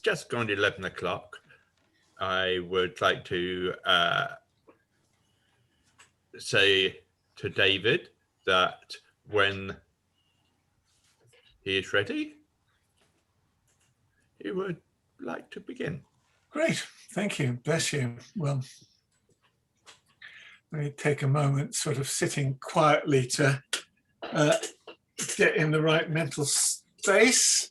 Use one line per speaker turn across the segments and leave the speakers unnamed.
just gone 11 o'clock. I would like to say to David that when he is ready, he would like to begin.
Great, thank you, bless you. Well, let me take a moment, sort of sitting quietly to get in the right mental space.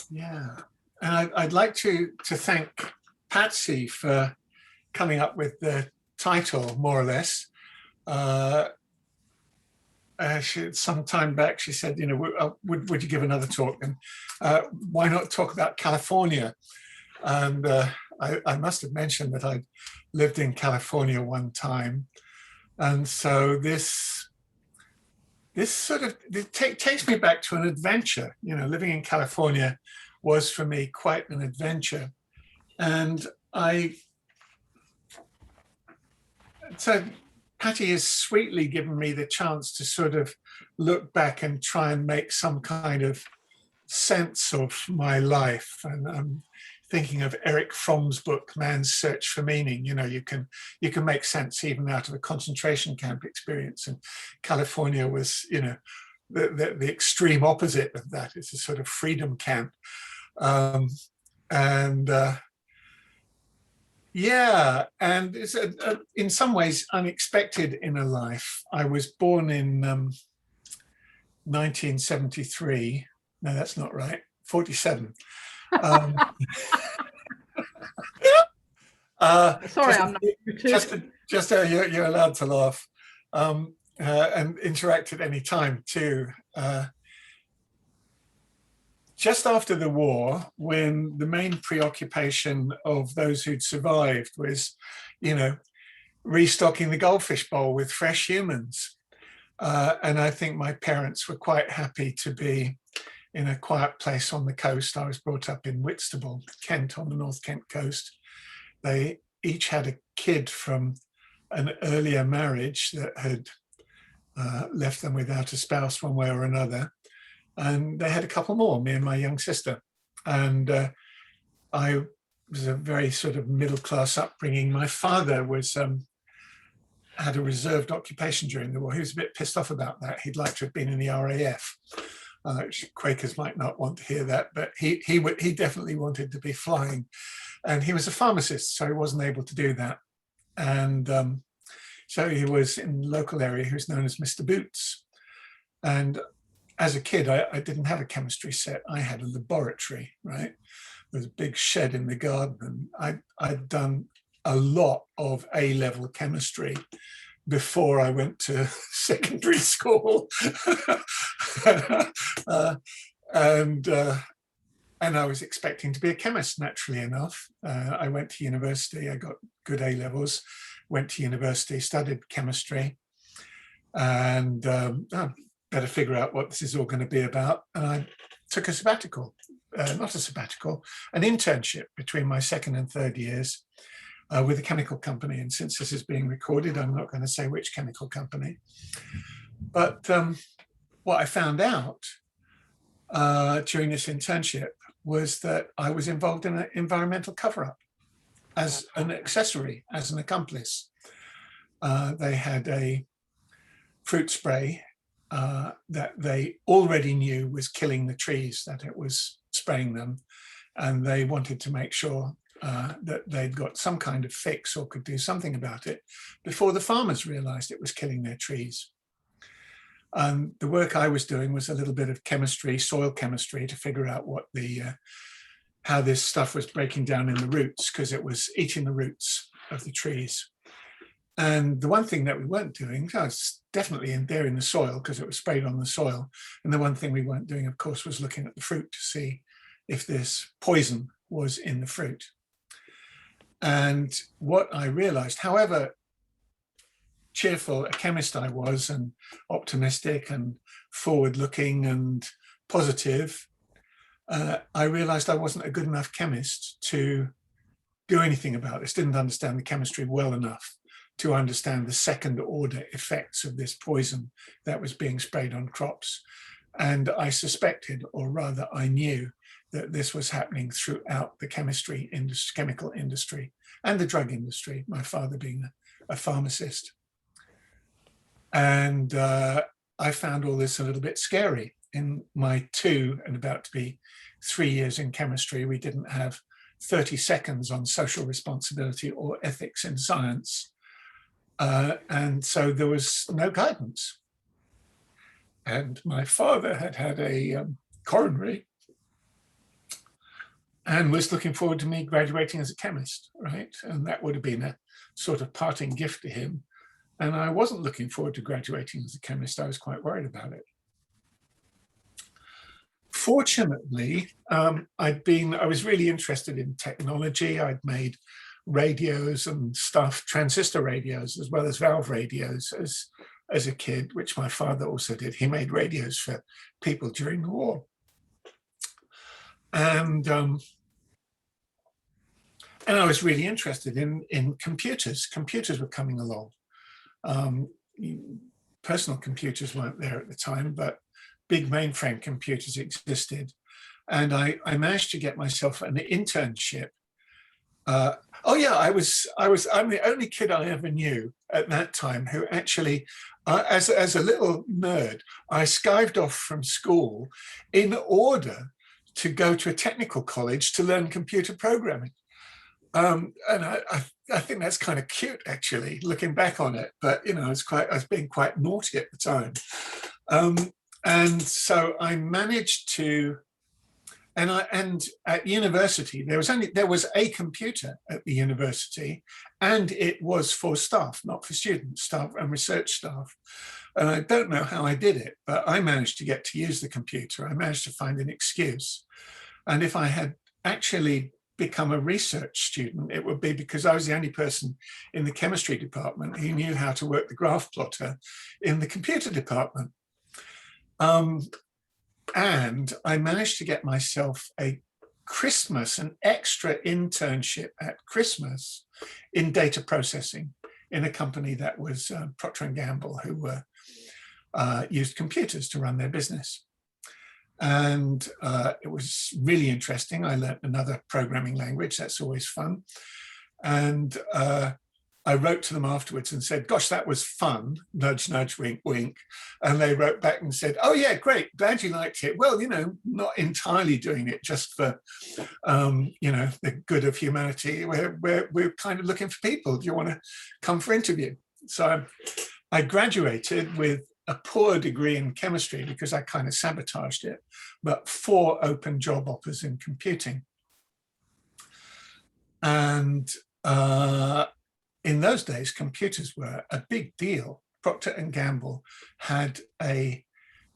Yeah, and I'd like to thank Patsy for coming up with the title, more or less. Some time back, she said, you know, would you give another talk? And why not talk about California? And I must have mentioned that I'd lived in California one time. And so this sort of takes me back to an adventure. You know, living in California was for me quite an adventure. And so Patty has sweetly given me the chance to sort of look back and try and make some kind of sense of my life. And I'm thinking of Eric Fromm's book, Man's Search for Meaning. You know, you can make sense even out of a concentration camp experience. And California was, you know, the extreme opposite of that. It's a sort of freedom camp. Yeah, and it's in some ways unexpected in a life. I was born in 1973. No, that's not right. 47.
Sorry, I'm not.
You're allowed to laugh, and interact at any time too. Just after the war, when the main preoccupation of those who'd survived was, you know, restocking the goldfish bowl with fresh humans. And I think my parents were quite happy to be in a quiet place on the coast. I was brought up in Whitstable, Kent, on the North Kent coast. They each had a kid from an earlier marriage that had left them without a spouse one way or another. And they had a couple more, me and my young sister. And I was a very sort of middle-class upbringing. My father was had a reserved occupation during the war. He was a bit pissed off about that. He'd like to have been in the RAF. Quakers might not want to hear that, but he definitely wanted to be flying. And he was a pharmacist, so he wasn't able to do that. And so he was in the local area. He was known as Mr. Boots. And as a kid, I didn't have a chemistry set. I had a laboratory, right? There was a big shed in the garden. And I'd done a lot of A-level chemistry before I went to secondary school. And I was expecting to be a chemist, naturally enough. I went to university, I got good A-levels, went to university, studied chemistry, and better figure out what this is all going to be about. And I took a sabbatical, not a sabbatical, an internship between my second and third years with a chemical company. And since this is being recorded, I'm not going to say which chemical company. But what I found out during this internship was that I was involved in an environmental cover-up as an accessory, as an accomplice. They had a fruit spray that they already knew was killing the trees that it was spraying them. And they wanted to make sure that they'd got some kind of fix or could do something about it before the farmers realized it was killing their trees. The work I was doing was a little bit of chemistry, soil chemistry, to figure out what how this stuff was breaking down in the roots, because it was eating the roots of the trees. And the one thing that we weren't doing, was definitely in the soil, because it was sprayed on the soil. And the one thing we weren't doing, of course, was looking at the fruit to see if this poison was in the fruit. And what I realized, however cheerful a chemist I was, and optimistic and forward-looking and positive, I realized I wasn't a good enough chemist to do anything about this, didn't understand the chemistry well enough to understand the second order effects of this poison that was being sprayed on crops. And I suspected, or rather I knew, that this was happening throughout the chemical industry and the drug industry, my father being a pharmacist. And I found all this a little bit scary. In my 2 and about to be 3 years in chemistry, we didn't have 30 seconds on social responsibility or ethics in science. And so there was no guidance. And my father had had a coronary and was looking forward to me graduating as a chemist, right? And that would have been a sort of parting gift to him. And I wasn't looking forward to graduating as a chemist. I was quite worried about it. Fortunately, I was really interested in technology. I'd made radios and stuff, transistor radios, as well as valve radios as a kid, which my father also did. He made radios for people during the war. And I was really interested in computers. Computers were coming along. Personal computers weren't there at the time, but big mainframe computers existed. And I managed to get myself an internship. I'm the only kid I ever knew at that time who actually, as a little nerd, I skived off from school in order to go to a technical college to learn computer programming. And I think that's kind of cute, actually, looking back on it. But you know, I was being quite naughty at the time, and so I managed to. And at university, there was a computer at the university, and it was for staff, not for students, staff and research staff. And I don't know how I did it, but I managed to get to use the computer. I managed to find an excuse. And if I had actually become a research student, it would be because I was the only person in the chemistry department who knew how to work the graph plotter in the computer department. And I managed to get myself an extra internship at Christmas in data processing in a company that was Procter & Gamble, who used computers to run their business. And it was really interesting. I learned another programming language. That's always fun. And I wrote to them afterwards and said, gosh, that was fun, nudge, nudge, wink, wink. And they wrote back and said, oh yeah, great, glad you liked it. Well, you know, not entirely doing it just for, you know, the good of humanity. We're kind of looking for people. Do you want to come for interview? So I graduated with a poor degree in chemistry because I kind of sabotaged it, but 4 open job offers in computing. And in those days, computers were a big deal. Procter & Gamble had a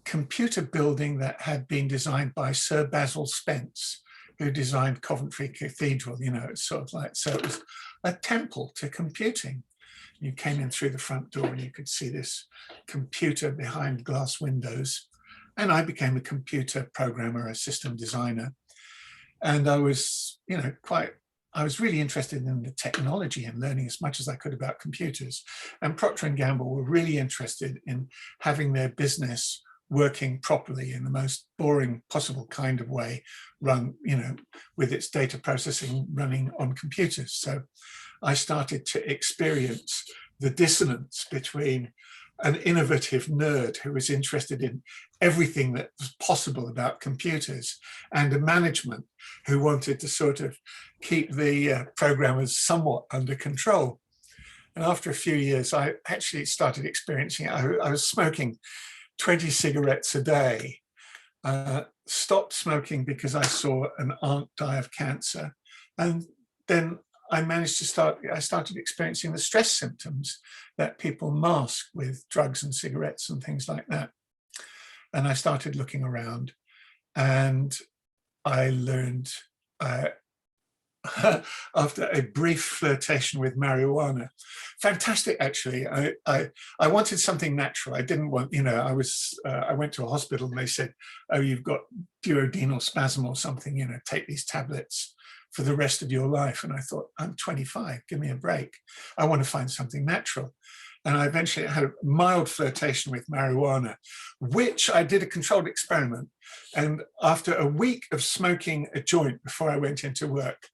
computer building that had been designed by Sir Basil Spence, who designed Coventry Cathedral. You know, it's sort of like, so it was a temple to computing. You came in through the front door and you could see this computer behind glass windows. And I became a computer programmer, a system designer. And I was, you know, I was really interested in the technology and learning as much as I could about computers. And Procter & Gamble were really interested in having their business working properly in the most boring possible kind of way, run, you know, with its data processing running on computers. So I started to experience the dissonance between an innovative nerd who was interested in everything that was possible about computers and a management who wanted to sort of keep the programmers somewhat under control. And after a few years, I actually started experiencing it. I was smoking 20 cigarettes a day, stopped smoking because I saw an aunt die of cancer. And then I started experiencing the stress symptoms that people mask with drugs and cigarettes and things like that. And I started looking around and I learned, after a brief flirtation with marijuana, fantastic actually. I wanted something natural. I didn't want, you know, I went to a hospital and they said, oh, you've got duodenal spasm or something, you know, take these tablets. for the rest of your life. And I thought, I'm 25, give me a break. I want to find something natural. And I eventually had a mild flirtation with marijuana, which I did a controlled experiment. And after a week of smoking a joint before I went into work,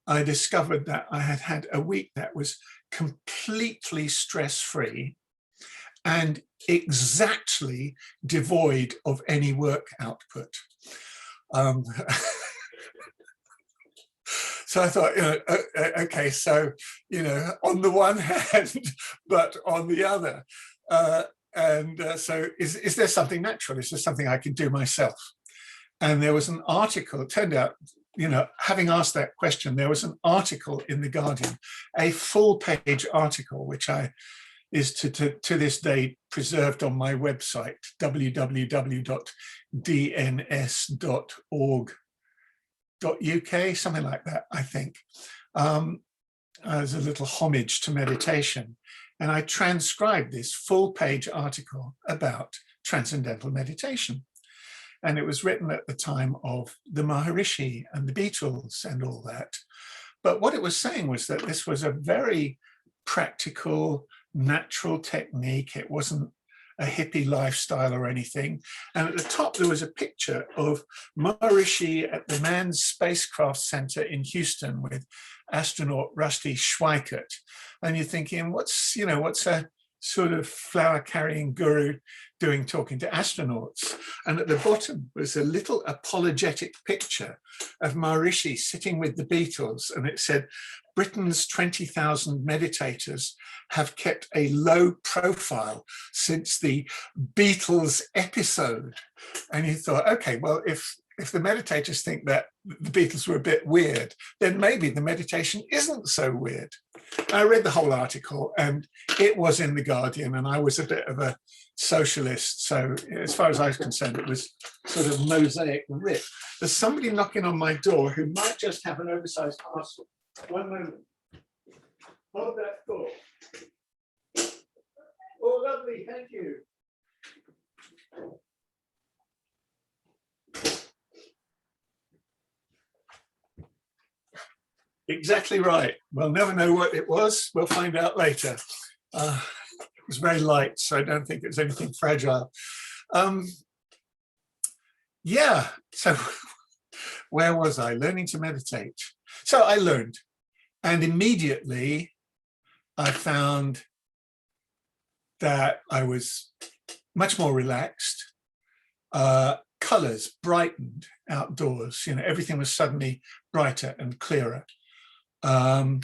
I discovered that I had had a week that was completely stress-free and exactly devoid of any work output. So I thought, okay, so, on the one hand, but on the other. So is there something natural? Is there something I can do myself? And there was an article, it turned out, having asked that question, there was an article in The Guardian, a full-page article, which is to this day preserved on my website, www.dns.org.uk, something like that, I think, as a little homage to meditation. And I transcribed this full-page article about transcendental meditation. And it was written at the time of the Maharishi and the Beatles and all that. But what it was saying was that this was a very practical, natural technique. It wasn't a hippie lifestyle or anything. And at the top, there was a picture of Maharishi at the Manned Spacecraft Center in Houston with astronaut Rusty Schweickart. And you're thinking, what's a sort of flower-carrying guru doing talking to astronauts? And at the bottom was a little apologetic picture of Maharishi sitting with the Beatles, and it said, Britain's 20,000 meditators have kept a low profile since the Beatles episode. And you thought, okay, well, if the meditators think that the Beatles were a bit weird, then maybe the meditation isn't so weird. I read the whole article, and it was in The Guardian, and I was a bit of a socialist. So as far as I was concerned, it was sort of mosaic rip. There's somebody knocking on my door who might just have an oversized parcel. One moment. Hold that thought. Oh, lovely, thank you. Exactly right. We'll never know what it was. We'll find out later. It was very light, so I don't think it was anything fragile. Yeah, so where was I? Learning to meditate. So I learned, and immediately I found that I was much more relaxed. Colors brightened outdoors. Everything was suddenly brighter and clearer. I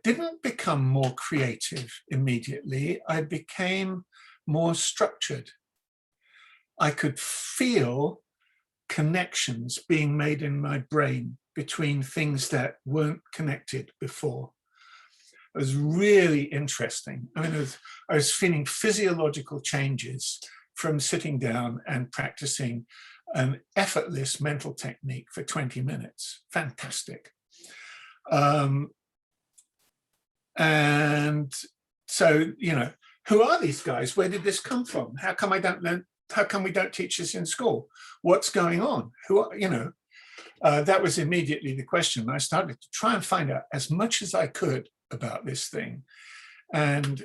didn't become more creative immediately. I became more structured. I could feel connections being made in my brain between things that weren't connected before. It was really interesting. I mean, I was feeling physiological changes from sitting down and practicing an effortless mental technique for 20 minutes. Fantastic. And so, who are these guys? Where did this come from? How come I don't learn? How come we don't teach this in school? What's going on? Who are, that was immediately the question. I started to try and find out as much as I could about this thing. And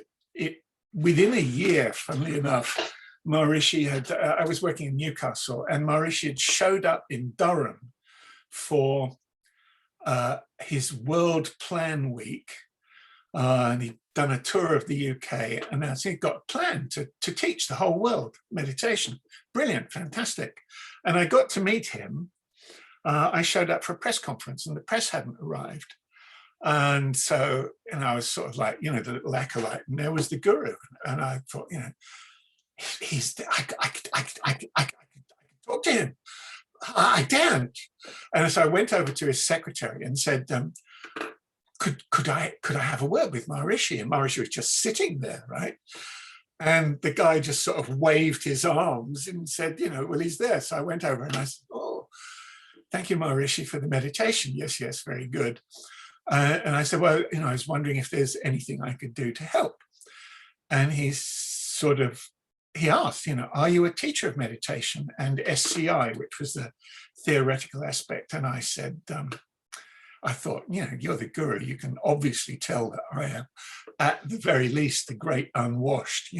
within a year, funnily enough, Maharishi I was working in Newcastle, and Maharishi had showed up in Durham for his World Plan Week. And he'd done a tour of the UK, and now he'd got a plan to teach the whole world meditation. Brilliant, fantastic. And I got to meet him. I showed up for a press conference, and the press hadn't arrived. And so, I was sort of like, the little acolyte, and there was the guru. And I thought, I could talk to him. I daren't. And so I went over to his secretary and said, could I have a word with Maharishi? And Maharishi was just sitting there, right? And the guy just sort of waved his arms and said, well, he's there. So I went over and I said, oh, thank you, Maharishi, for the meditation. Yes, very good. And I said, well, I was wondering if there's anything I could do to help. And he asked, are you a teacher of meditation and SCI, which was the theoretical aspect? And I said, I thought, you're the guru. You can obviously tell that I am, at the very least, the great unwashed,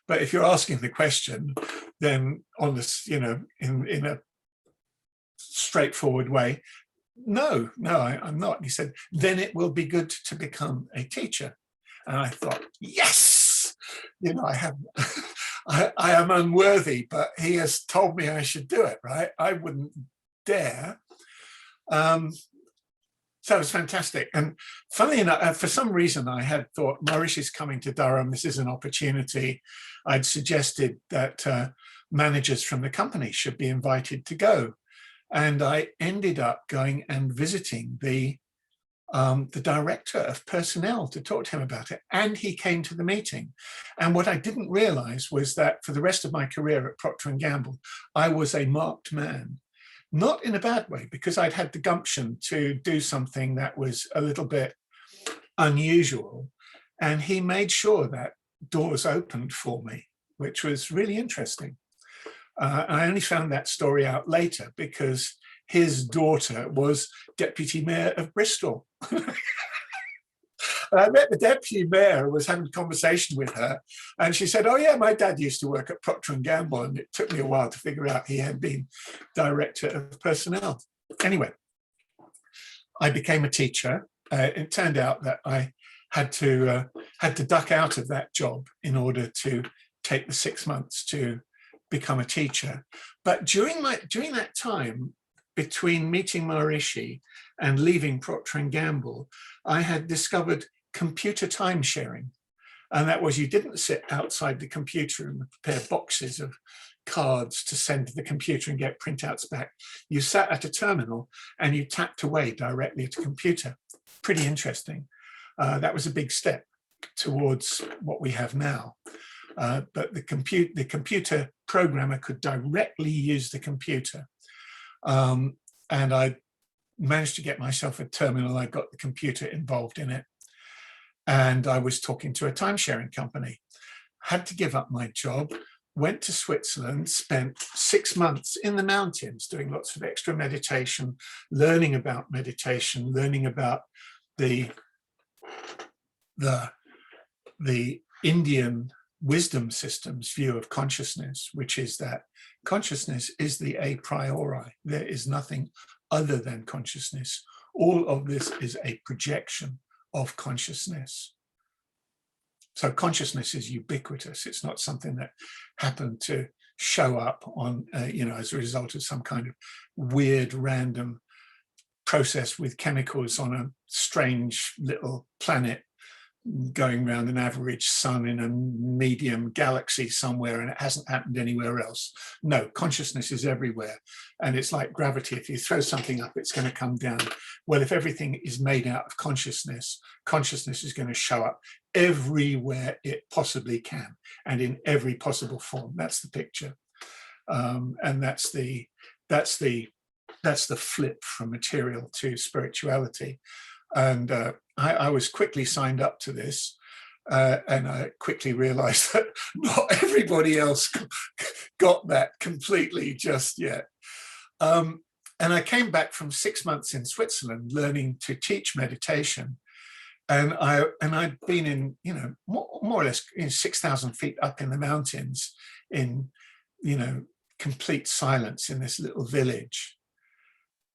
But if you're asking the question, then on this, in a straightforward way, no, I'm not. And he said, then it will be good to become a teacher. And I thought, yes, I have, I am unworthy, but he has told me I should do it, right? I wouldn't dare. So it was fantastic. And funnily enough, for some reason, I had thought, Marishi's coming to Durham. This is an opportunity. I'd suggested that managers from the company should be invited to go. And I ended up going and visiting the director of personnel to talk to him about it. And he came to the meeting. And what I didn't realize was that for the rest of my career at Procter & Gamble, I was a marked man. Not in a bad way, because I'd had the gumption to do something that was a little bit unusual. And he made sure that doors opened for me, which was really interesting. I only found that story out later because his daughter was deputy mayor of Bristol. I met the deputy mayor and was having a conversation with her. And she said, oh, yeah, my dad used to work at Procter & Gamble. And it took me a while to figure out he had been director of personnel. Anyway, I became a teacher. It turned out that I had to duck out of that job in order to take the 6 months to become a teacher. But during that time, between meeting Maharishi and leaving Procter & Gamble, I had discovered computer time sharing. And that was, you didn't sit outside the computer and prepare boxes of cards to send to the computer and get printouts back. You sat at a terminal and you tapped away directly at a computer. Pretty interesting. That was a big step towards what we have now. But the computer programmer could directly use the computer. And I managed to get myself a terminal. I got the computer involved in it. And I was talking to a time-sharing company. Had to give up my job, went to Switzerland, spent 6 months in the mountains doing lots of extra meditation, learning about meditation, learning about the Indian wisdom system's view of consciousness, which is that consciousness is the a priori. There is nothing other than consciousness. All of this is a projection of consciousness. So consciousness is ubiquitous. It's not something that happened to show up on, as a result of some kind of weird random process with chemicals on a strange little planet going around an average sun in a medium galaxy somewhere, and it hasn't happened anywhere else. No, consciousness is everywhere. And it's like gravity. If you throw something up, it's going to come down. Well, if everything is made out of consciousness, consciousness is going to show up everywhere it possibly can and in every possible form. That's the picture. And that's the flip from material to spirituality. And I was quickly signed up to this, and I quickly realized that not everybody else got that completely just yet. And I came back from 6 months in Switzerland learning to teach meditation. And I'd been in, more or less 6,000 feet up in the mountains in, complete silence in this little village.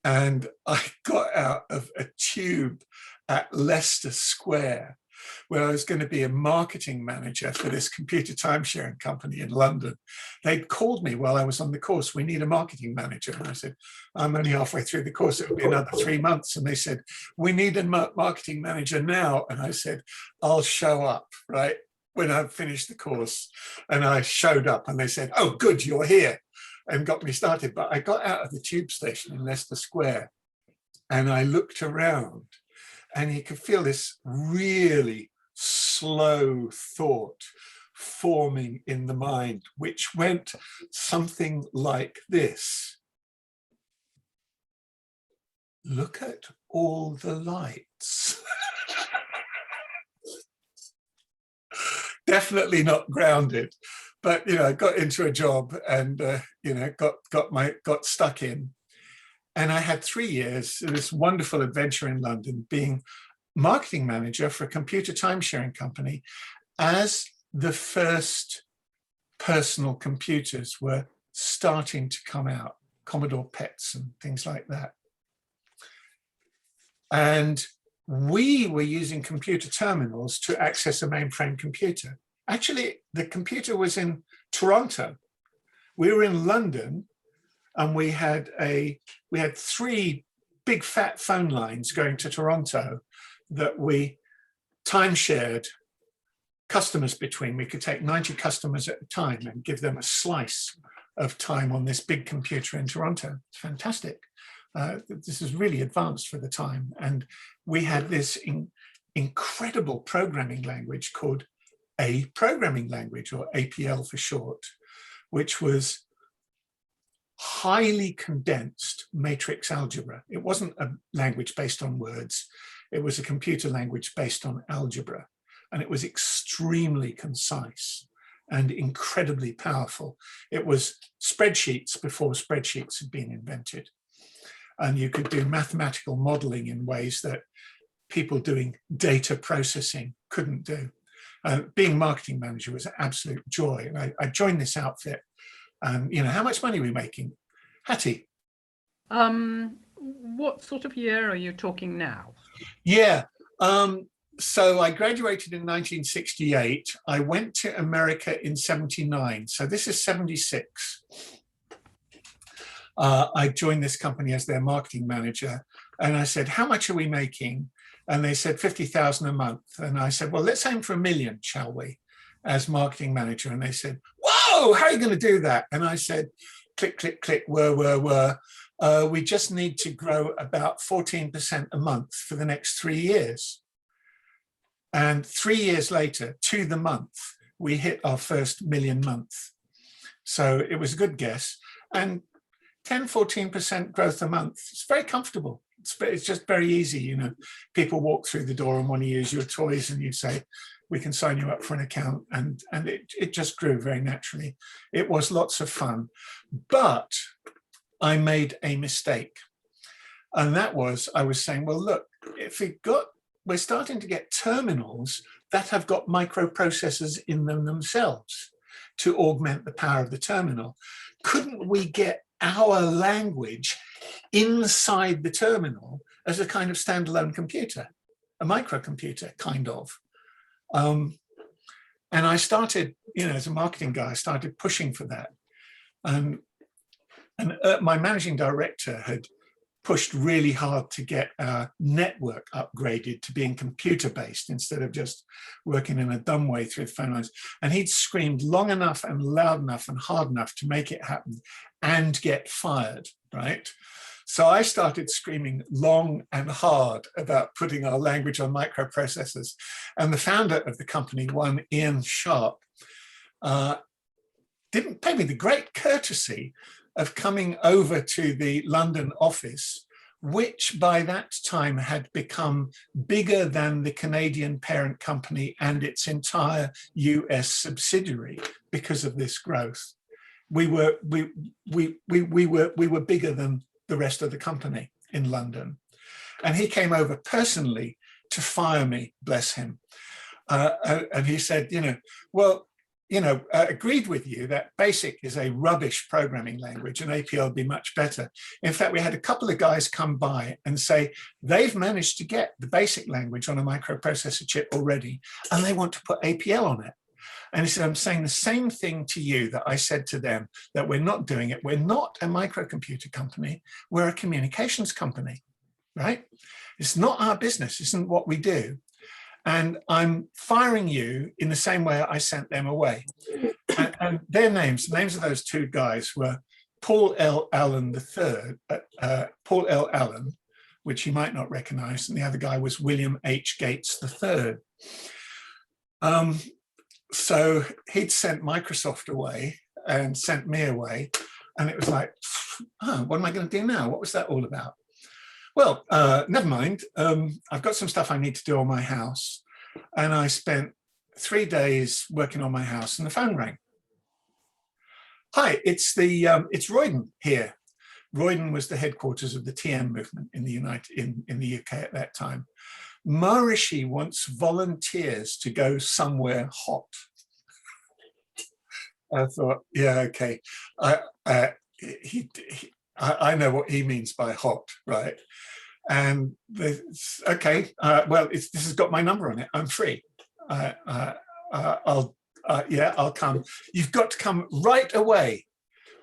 And I got out of a tube at Leicester Square, where I was going to be a marketing manager for this computer time-sharing company in London. They'd called me while I was on the course, we need a marketing manager. And I said, I'm only halfway through the course, it will be another 3 months. And they said, we need a marketing manager now. And I said, I'll show up, right, when I've finished the course. And I showed up and they said, oh, good, you're here, and got me started. But I got out of the tube station in Leicester Square and I looked around, and you could feel this really slow thought forming in the mind, which went something like this. Look at all the lights. Definitely not grounded, but I got into a job and got stuck in. And I had 3 years of this wonderful adventure in London, being marketing manager for a computer time-sharing company as the first personal computers were starting to come out, Commodore PETs and things like that. And we were using computer terminals to access a mainframe computer. Actually, the computer was in Toronto. We were in London, and we had 3 big fat phone lines going to Toronto that we time shared customers between. We could take 90 customers at a time and give them a slice of time on this big computer in Toronto. It's fantastic. This is really advanced for the time. And we had this incredible programming language called a programming language, or APL for short, which was highly condensed matrix algebra. It wasn't a language based on words. It was a computer language based on algebra. And it was extremely concise and incredibly powerful. It was spreadsheets before spreadsheets had been invented. And you could do mathematical modeling in ways that people doing data processing couldn't do. Being marketing manager was an absolute joy. And I joined this outfit. You know, how much money are we making? Hattie?
What sort of year are you talking now?
Yeah. So I graduated in 1968. I went to America in 79. So this is 76. I joined this company as their marketing manager. And I said, how much are we making? And they said 50,000 a month. And I said, well, let's aim for $1 million, shall we, as marketing manager. And they said, whoa, how are you going to do that? And I said, click, click, click, whir. We just need to grow about 14% a month for the next 3 years. And 3 years later, to the month, we hit our first $1 million month. So it was a good guess. And 10, 14% growth a month, it's very comfortable. It's just very easy. You know, people walk through the door and want to use your toys, and you say, we can sign you up for an account. And it just grew very naturally. It was lots of fun. But I made a mistake. And that was, I was saying, well, look, if we're starting to get terminals that have got microprocessors in them themselves to augment the power of the terminal. Couldn't we get our language inside the terminal as a kind of standalone computer, a microcomputer, kind of? And I started, you know, as a marketing guy, I started pushing for that. And my managing director had pushed really hard to get our network upgraded to being computer-based instead of just working in a dumb way through the phone lines. And he'd screamed long enough and loud enough and hard enough to make it happen and get fired, right? So I started screaming long and hard about putting our language on microprocessors. And the founder of the company, one Ian Sharp, didn't pay me the great courtesy of coming over to the London office, which by that time had become bigger than the Canadian parent company and its entire US subsidiary because of this growth. We were bigger than the rest of the company in London. And he came over personally to fire me, bless him. And he said, you know, well, you know, agreed with you that BASIC is a rubbish programming language and APL would be much better. In fact, we had a couple of guys come by and say, they've managed to get the BASIC language on a microprocessor chip already, and they want to put APL on it. And he said, I'm saying the same thing to you that I said to them, that we're not doing it. We're not a microcomputer company. We're a communications company, right? It's not our business. It isn't what we do. And I'm firing you in the same way I sent them away. And their names, the names of those two guys were Paul L. Allen III, Paul L. Allen, which you might not recognize, and the other guy was William H. Gates III. So he'd sent Microsoft away and sent me away. And it was like, oh, what am I going to do now? What was that all about? Well, never mind. I've got some stuff I need to do on my house. And I spent 3 days working on my house, and the phone rang. Hi, it's Royden here. Roydon was the headquarters of the TM movement in the in the UK at that time. Maharishi wants volunteers to go somewhere hot. I thought, yeah, okay. I know what he means by hot, right? And okay, well, this has got my number on it. I'm free. I'll come. You've got to come right away.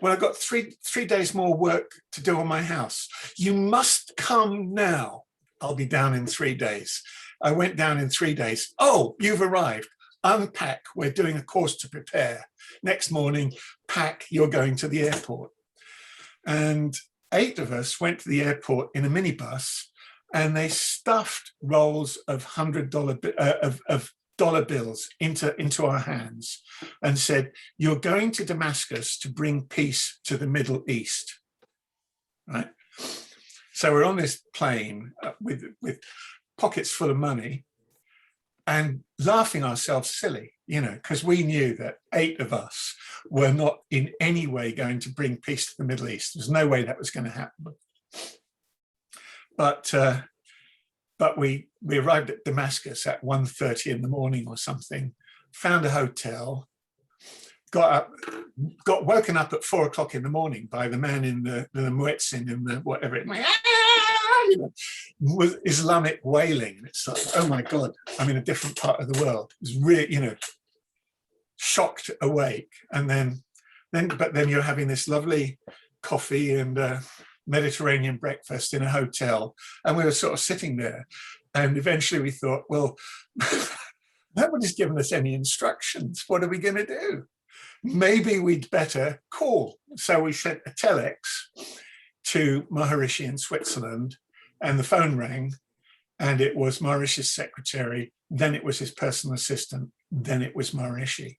Well, I've got three days more work to do on my house. You must come now. I'll be down in 3 days. I went down in 3 days. Oh, you've arrived. Unpack. We're doing a course to prepare. Next morning, pack. You're going to the airport. And 8 of us went to the airport in a minibus, and they stuffed rolls of dollar bills into our hands and said, "You're going to Damascus to bring peace to the Middle East." Right. So we're on this plane with pockets full of money and laughing ourselves silly, you know, because we knew that 8 of us were not in any way going to bring peace to the Middle East. There's no way that was going to happen. But we arrived at Damascus at 1:30 in the morning or something, found a hotel, got woken up at 4 o'clock in the morning by the man in the muezzin in the whatever it you know, with Islamic wailing. It's like, oh my God, I'm in a different part of the world. It was really, you know, shocked awake. And then you're having this lovely coffee and Mediterranean breakfast in a hotel. And we were sort of sitting there. And eventually we thought, well, nobody's given us any instructions. What are we going to do? Maybe we'd better call. So we sent a telex to Maharishi in Switzerland, and the phone rang, and it was Maharishi's secretary, then it was his personal assistant, then it was Maharishi.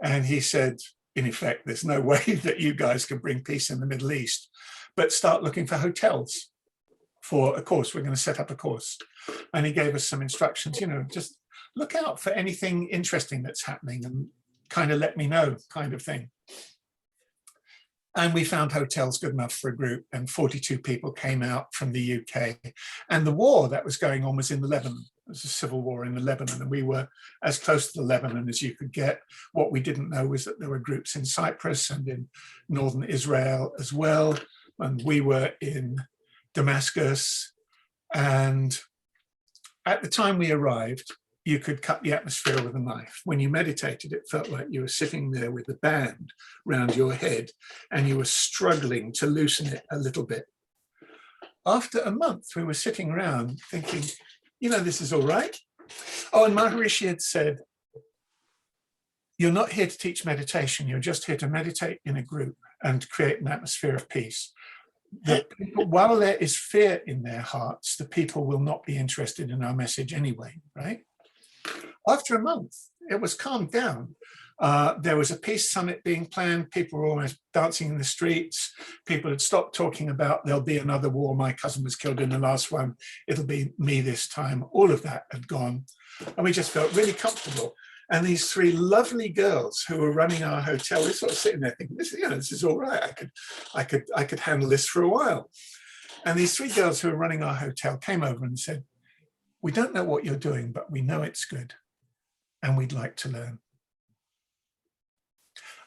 And he said, in effect, there's no way that you guys can bring peace in the Middle East, but start looking for hotels for a course. We're going to set up a course. And he gave us some instructions, you know, just look out for anything interesting that's happening and kind of let me know, kind of thing. And we found hotels good enough for a group, and 42 people came out from the UK. And the war that was going on was in Lebanon. There was a civil war in Lebanon, and we were as close to Lebanon as you could get. What we didn't know was that there were groups in Cyprus and in northern Israel as well. And we were in Damascus. And at the time we arrived, you could cut the atmosphere with a knife. When you meditated, it felt like you were sitting there with a band round your head and you were struggling to loosen it a little bit. After a month, we were sitting around thinking, you know, this is all right. Oh, and Maharishi had said, you're not here to teach meditation. You're just here to meditate in a group and create an atmosphere of peace. The people, while there is fear in their hearts, the people will not be interested in our message anyway, right? After a month, it was calmed down. There was a peace summit being planned. People were almost dancing in the streets. People had stopped talking about there'll be another war. My cousin was killed in the last one. It'll be me this time. All of that had gone. And we just felt really comfortable. And these 3 lovely girls who were running our hotel, we're sort of sitting there thinking, this is all right. I could handle this for a while. And these 3 girls who were running our hotel came over and said, we don't know what you're doing, but we know it's good. And we'd like to learn.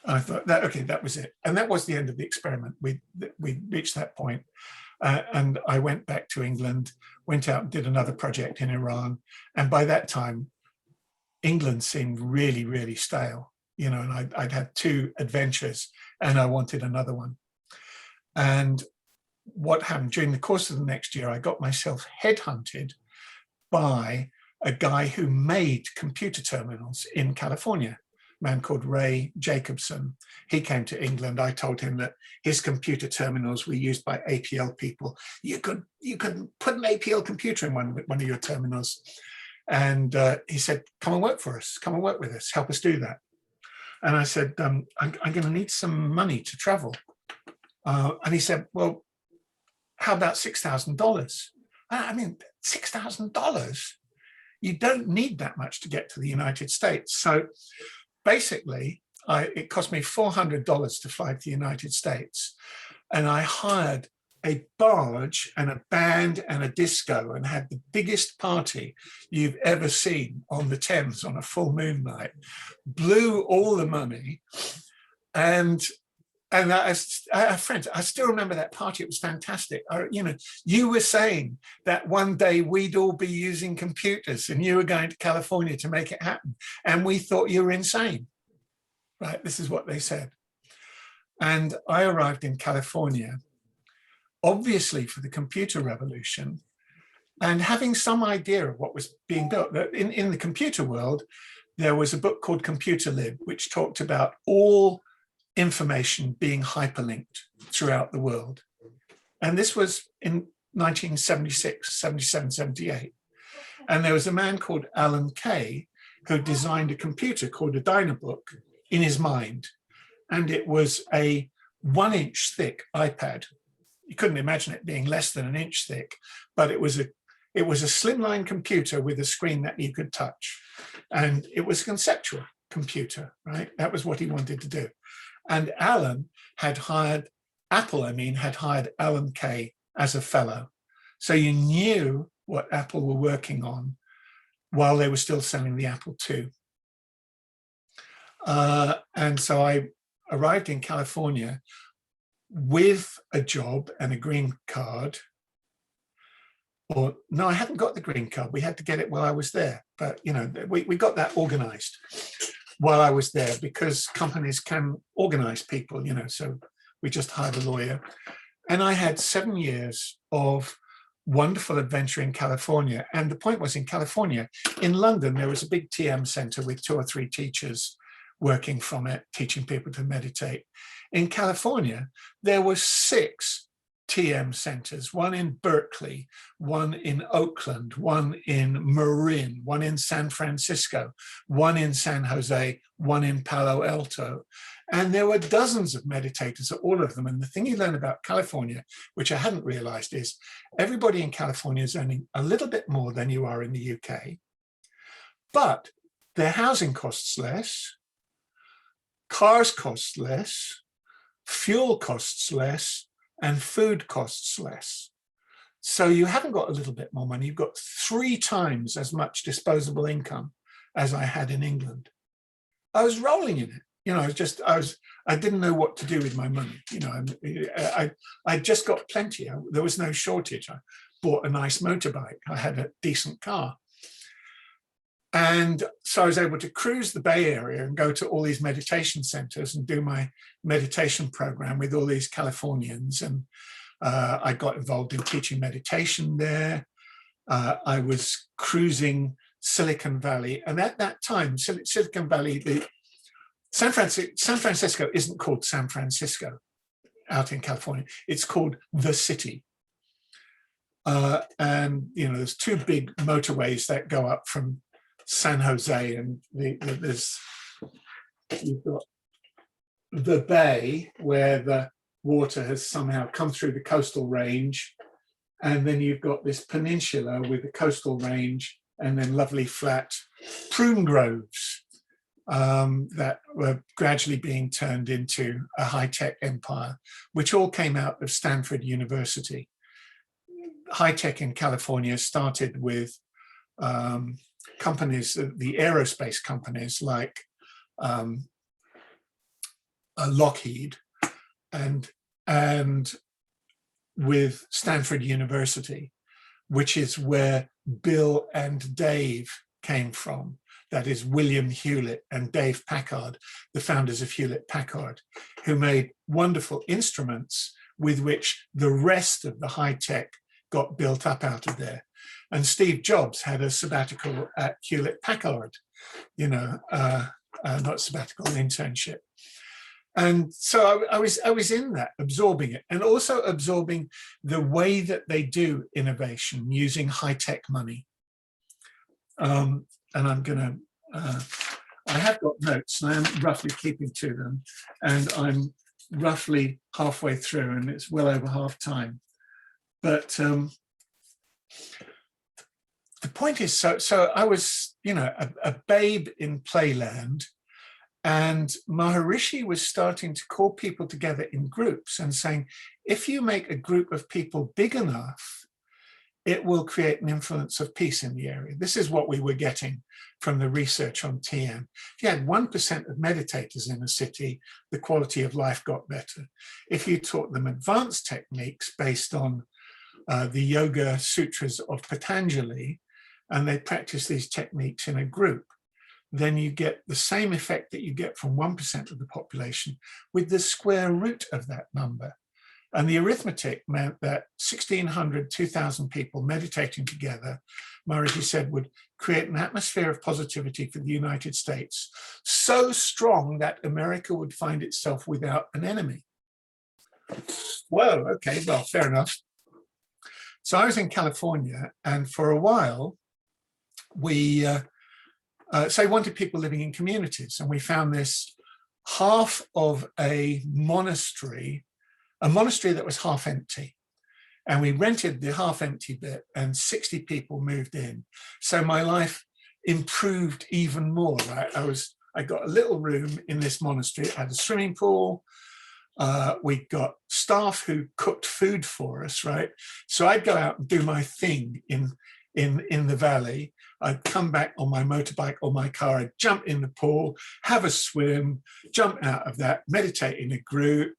And I thought, that was it. And that was the end of the experiment. We reached that point. And I went back to England, went out and did another project in Iran. And by that time, England seemed really, really stale, you know, and I'd had 2 adventures and I wanted another one. And what happened during the course of the next year, I got myself headhunted by a guy who made computer terminals in California, a man called Ray Jacobson. He came to England. I told him that his computer terminals were used by APL people. You could put an APL computer in one of your terminals. And he said, come and work for us. Come and work with us. Help us do that. And I said, I'm going to need some money to travel. And he said, well, how about $6,000? I mean, $6,000? You don't need that much to get to the United States. So basically, it cost me $400 to fly to the United States. and I hired a barge and a band and a disco and had the biggest party you've ever seen on the Thames on a full moon night, blew all the money. And friends, I still remember that party. It was fantastic. You were saying that one day we'd all be using computers and you were going to California to make it happen. And we thought you were insane, right? This is what they said. And I arrived in California, obviously for the computer revolution, and having some idea of what was being built. In the computer world, there was a book called Computer Lib, which talked about all information being hyperlinked throughout the world. And this was in 1976, 77, 78. And there was a man called Alan Kay who designed a computer called a Dynabook in his mind. And it was a 1-inch thick iPad. You couldn't imagine it being less than an inch thick, but it was a slimline computer with a screen that you could touch. And it was a conceptual computer, right? That was what he wanted to do. And Apple had hired Alan Kay as a fellow. So you knew what Apple were working on while they were still selling the Apple II. And so I arrived in California with a job and a green card. Or no, I hadn't got the green card. We had to get it while I was there. But we got that organized while I was there, because companies can organize people, so we just hired a lawyer. And I had 7 years of wonderful adventure in California. And the point was, in California, in London, there was a big TM center with 2 or 3 teachers working from it, teaching people to meditate. In California, there were 6 TM centers, one in Berkeley, one in Oakland, one in Marin, one in San Francisco, one in San Jose, one in Palo Alto. And there were dozens of meditators at all of them. And the thing you learn about California, which I hadn't realized, is everybody in California is earning a little bit more than you are in the UK, but their housing costs less, cars cost less, fuel costs less, and food costs less. So you haven't got a little bit more money, you've got 3 times as much disposable income as I had in England. I was rolling in it. I didn't know what to do with my money. I just got plenty. There was no shortage. I bought a nice motorbike. I had a decent car. And so I was able to cruise the Bay Area and go to all these meditation centers and do my meditation program with all these Californians. And I got involved in teaching meditation there. I was cruising Silicon Valley. And at that time, Silicon Valley, San Francisco isn't called San Francisco out in California. It's called the city. And there's 2 big motorways that go up from San Jose, and you've got the bay where the water has somehow come through the coastal range, and then you've got this peninsula with the coastal range, and then lovely flat prune groves that were gradually being turned into a high-tech empire, which all came out of Stanford University. High-tech in California started with companies, the aerospace companies like Lockheed, and with Stanford University, which is where Bill and Dave came from. That is William Hewlett and Dave Packard, the founders of Hewlett Packard, who made wonderful instruments with which the rest of the high tech got built up out of there. And Steve Jobs had a sabbatical at Hewlett Packard, not sabbatical, an internship. And so I was in that, absorbing it, and also absorbing the way that they do innovation using high-tech money. And I'm going to, I have got notes, and I am roughly keeping to them, and I'm roughly halfway through, and it's well over half time. But the point is, so I was, a babe in playland, And Maharishi was starting to call people together in groups and saying, if you make a group of people big enough, it will create an influence of peace in the area. This is what we were getting from the research on TM. If you had 1% of meditators in a city, the quality of life got better. If you taught them advanced techniques based on the Yoga Sutras of Patanjali, and they practice these techniques in a group, then you get the same effect that you get from 1% of the population with the square root of that number. And the arithmetic meant that 1,600, 2,000 people meditating together, Maharishi said, would create an atmosphere of positivity for the United States, so strong that America would find itself without an enemy. Whoa, okay, well, fair enough. So I was in California, and for a while, we wanted people living in communities, and we found this half of a monastery that was half empty. And we rented the half empty bit, and 60 people moved in. So my life improved even more, right? I got a little room in this monastery. It had a swimming pool. We got staff who cooked food for us, right? So I'd go out and do my thing in the valley. I'd come back on my motorbike or my car, I'd jump in the pool, have a swim, jump out of that, meditate in a group,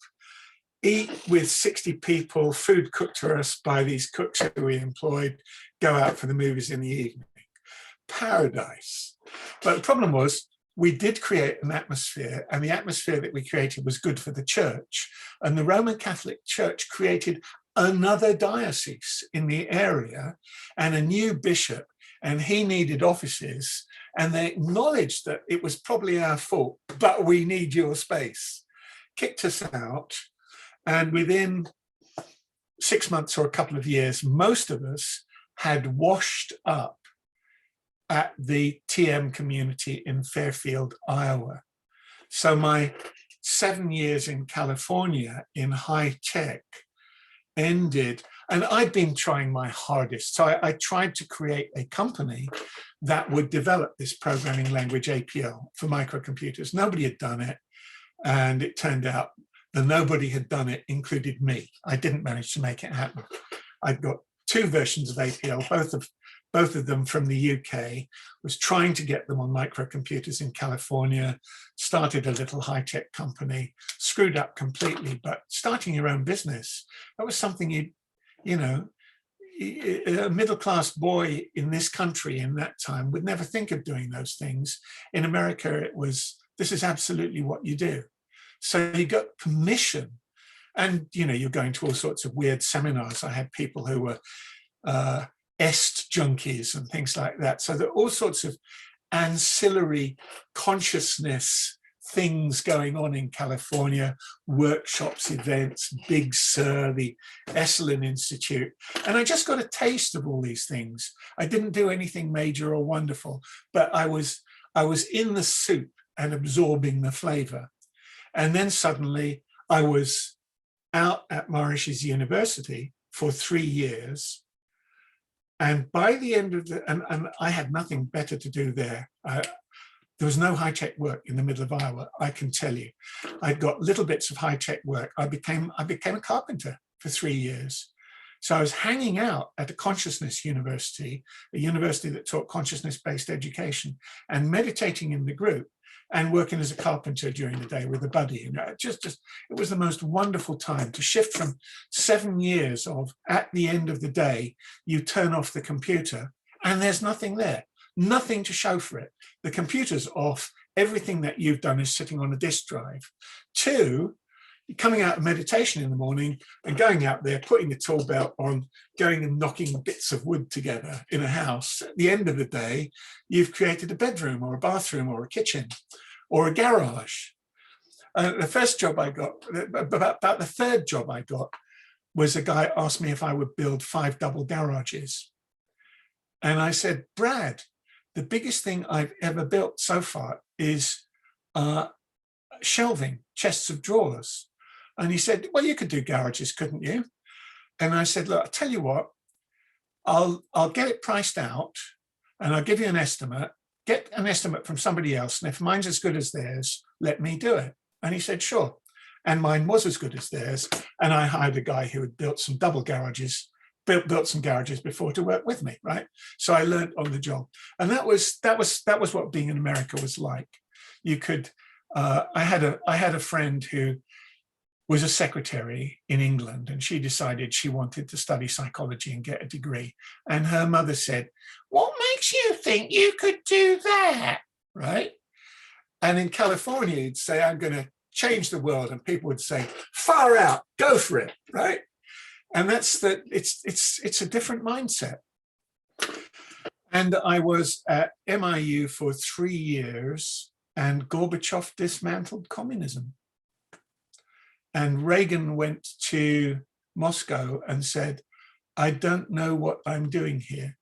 eat with 60 people, food cooked for us by these cooks who we employed, go out for the movies in the evening. Paradise. But the problem was, we did create an atmosphere, and the atmosphere that we created was good for the church. And the Roman Catholic Church created another diocese in the area and a new bishop, and he needed offices. And they acknowledged that it was probably our fault, but we need your space. Kicked us out. And within 6 months or a couple of years, most of us had washed up at the TM community in Fairfield, Iowa. So my 7 years in California in high tech ended, and I'd been trying my hardest. So I tried to create a company that would develop this programming language APL for microcomputers. Nobody had done it. And it turned out that nobody had done it, included me. I didn't manage to make it happen. I'd got 2 versions of APL, both of them from the UK, was trying to get them on microcomputers in California, started a little high-tech company, screwed up completely, but starting your own business, that was something a middle-class boy in this country in that time would never think of doing those things. In America, it was, this is absolutely what you do. So you got permission, and you're going to all sorts of weird seminars. I had people who were est junkies and things like that. So there are all sorts of ancillary consciousness things going on in California, workshops, events, Big Sur, the Esalen Institute. And I just got a taste of all these things. I didn't do anything major or wonderful, but I was in the soup and absorbing the flavor. And then suddenly I was out at Maharishi's University for 3 years. And by the end of and I had nothing better to do there. There was no high-tech work in the middle of Iowa, I can tell you. I'd got little bits of high-tech work. I became a carpenter for 3 years. So I was hanging out at a consciousness university, a university that taught consciousness-based education, and meditating in the group and working as a carpenter during the day with a buddy. It was the most wonderful time to shift from 7 years of, at the end of the day, you turn off the computer and there's nothing there, nothing to show for it. The computer's off, everything that you've done is sitting on a disk drive. 2, coming out of meditation in the morning and going out there, putting the tool belt on, going and knocking bits of wood together in a house. At the end of the day, you've created a bedroom or a bathroom or a kitchen or a garage. The first job I got, about the third job I got, was a guy asked me if I would build 5 double garages. And I said, Brad, the biggest thing I've ever built so far is shelving, chests of drawers. And he said, well, you could do garages, couldn't you? And I said, look, I'll tell you what, I'll get it priced out and I'll give you an estimate, get an estimate from somebody else. And if mine's as good as theirs, let me do it? And he said, sure. And mine was as good as theirs. And I hired a guy who had built some double garages, built some garages before to work with me, right? So I learned on the job. And that was what being in America was like. You could, I had a friend who was a secretary in England, and she decided she wanted to study psychology and get a degree. And her mother said, what makes you think you could do that, right? And in California, you'd say, I'm going to change the world, and people would say, far out, go for it, right? And that's it's a different mindset. And I was at MIU for 3 years, and Gorbachev dismantled communism. And Reagan went to Moscow and said, I don't know what I'm doing here.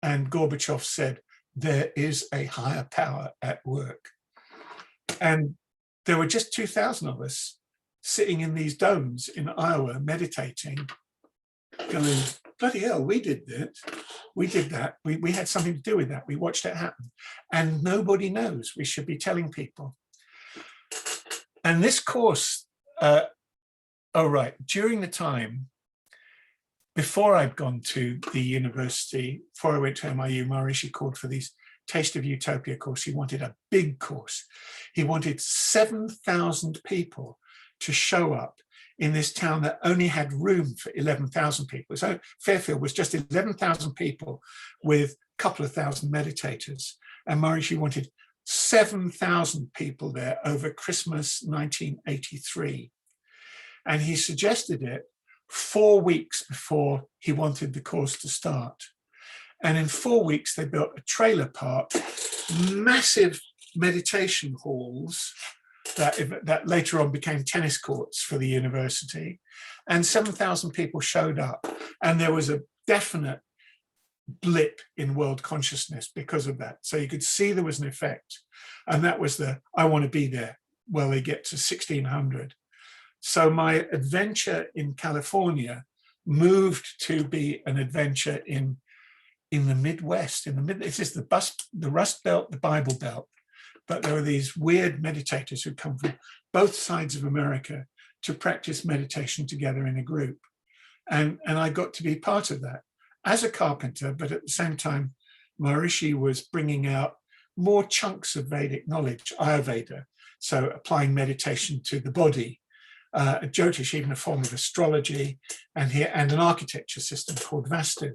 And Gorbachev said, there is a higher power at work. And there were just 2,000 of us sitting in these domes in Iowa, meditating, going, bloody hell, we did that. We did that. We had something to do with that. We watched it happen. And nobody knows. We should be telling people. And this course, during the time, before I'd gone to the university, before I went to MIU, Maharishi called for these Taste of Utopia course. He wanted a big course. He wanted 7,000 people to show up in this town that only had room for 11,000 people. So Fairfield was just 11,000 people with a couple of thousand meditators. And Maharishi wanted 7,000 people there over Christmas 1983. And he suggested it 4 weeks before he wanted the course to start. And in 4 weeks, they built a trailer park, massive meditation halls that later on became tennis courts for the university. And 7,000 people showed up. And there was a definite blip in world consciousness because of that. So you could see there was an effect. And that was I want to be there. Well, they get to 1,600. So my adventure in California moved to be an adventure in the Midwest. This is the Rust Belt, the Bible Belt. But there are these weird meditators who come from both sides of America to practice meditation together in a group. And I got to be part of that as a carpenter, but at the same time, Maharishi was bringing out more chunks of Vedic knowledge, Ayurveda, so applying meditation to the body, Jyotish, even a form of astrology, and an architecture system called Vastu.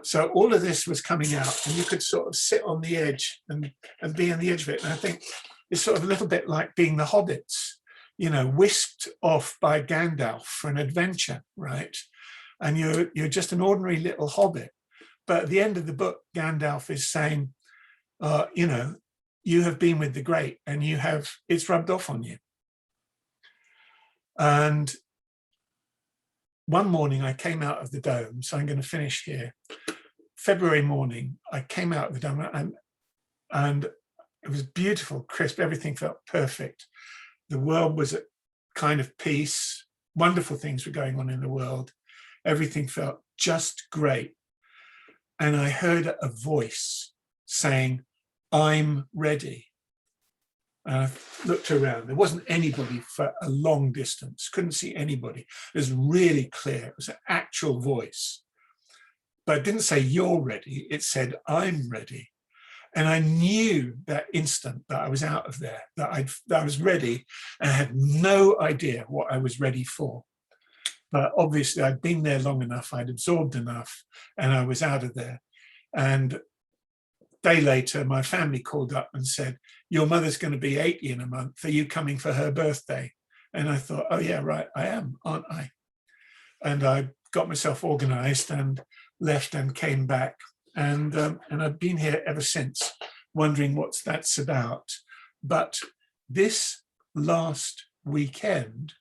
So all of this was coming out, and you could sort of sit on the edge and be on the edge of it. And I think it's sort of a little bit like being the hobbits, whisked off by Gandalf for an adventure, right? And you're just an ordinary little hobbit. But at the end of the book, Gandalf is saying, you have been with the great, and it's rubbed off on you. And one morning I came out of the dome, so I'm going to finish here. February morning, I came out of the dome, and it was beautiful, crisp, everything felt perfect. The world was at kind of peace, wonderful things were going on in the world. Everything felt just great. And I heard a voice saying, I'm ready. And I looked around. There wasn't anybody for a long distance. Couldn't see anybody. It was really clear. It was an actual voice. But it didn't say, you're ready. It said, I'm ready. And I knew that instant that I was out of there, that I was ready, and I had no idea what I was ready for. But obviously I'd been there long enough, I'd absorbed enough, and I was out of there. And a day later, my family called up and said, your mother's going to be 80 in a month. Are you coming for her birthday? And I thought, oh yeah, right, I am, aren't I? And I got myself organized and left and came back. And I've been here ever since, wondering what that's about. But this last weekend,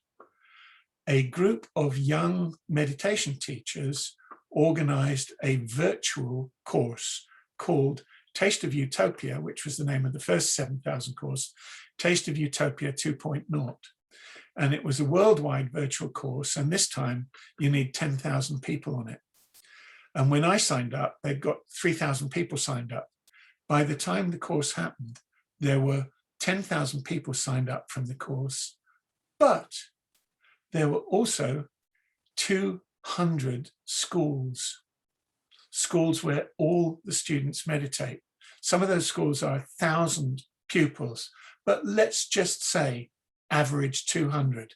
a group of young meditation teachers organized a virtual course called Taste of Utopia, which was the name of the first 7,000 course, Taste of Utopia 2.0. And it was a worldwide virtual course. And this time you need 10,000 people on it. And when I signed up, they'd got 3,000 people signed up. By the time the course happened, there were 10,000 people signed up from the course, but there were also 200 schools where all the students meditate. Some of those schools are 1,000 pupils, but let's just say average 200.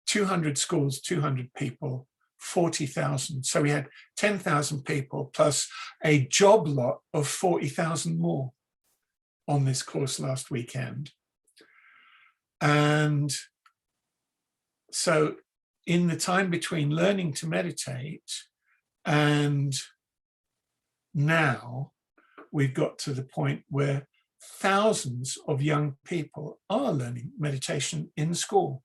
200 schools, 200 people, 40,000. So we had 10,000 people plus a job lot of 40,000 more on this course last weekend. And so in the time between learning to meditate and now, we've got to the point where thousands of young people are learning meditation in school,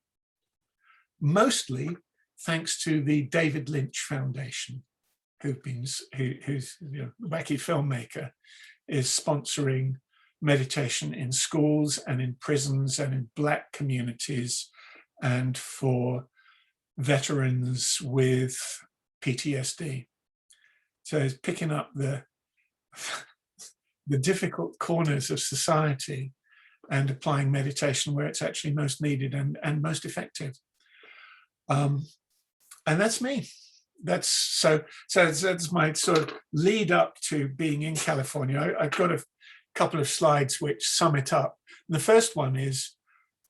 mostly thanks to the David Lynch Foundation, who's a wacky filmmaker, is sponsoring meditation in schools and in prisons and in Black communities and for veterans with PTSD. So it's picking up the difficult corners of society and applying meditation where it's actually most needed and most effective. And that's me. So that's my sort of lead up to being in California. I've got a couple of slides which sum it up. And the first one is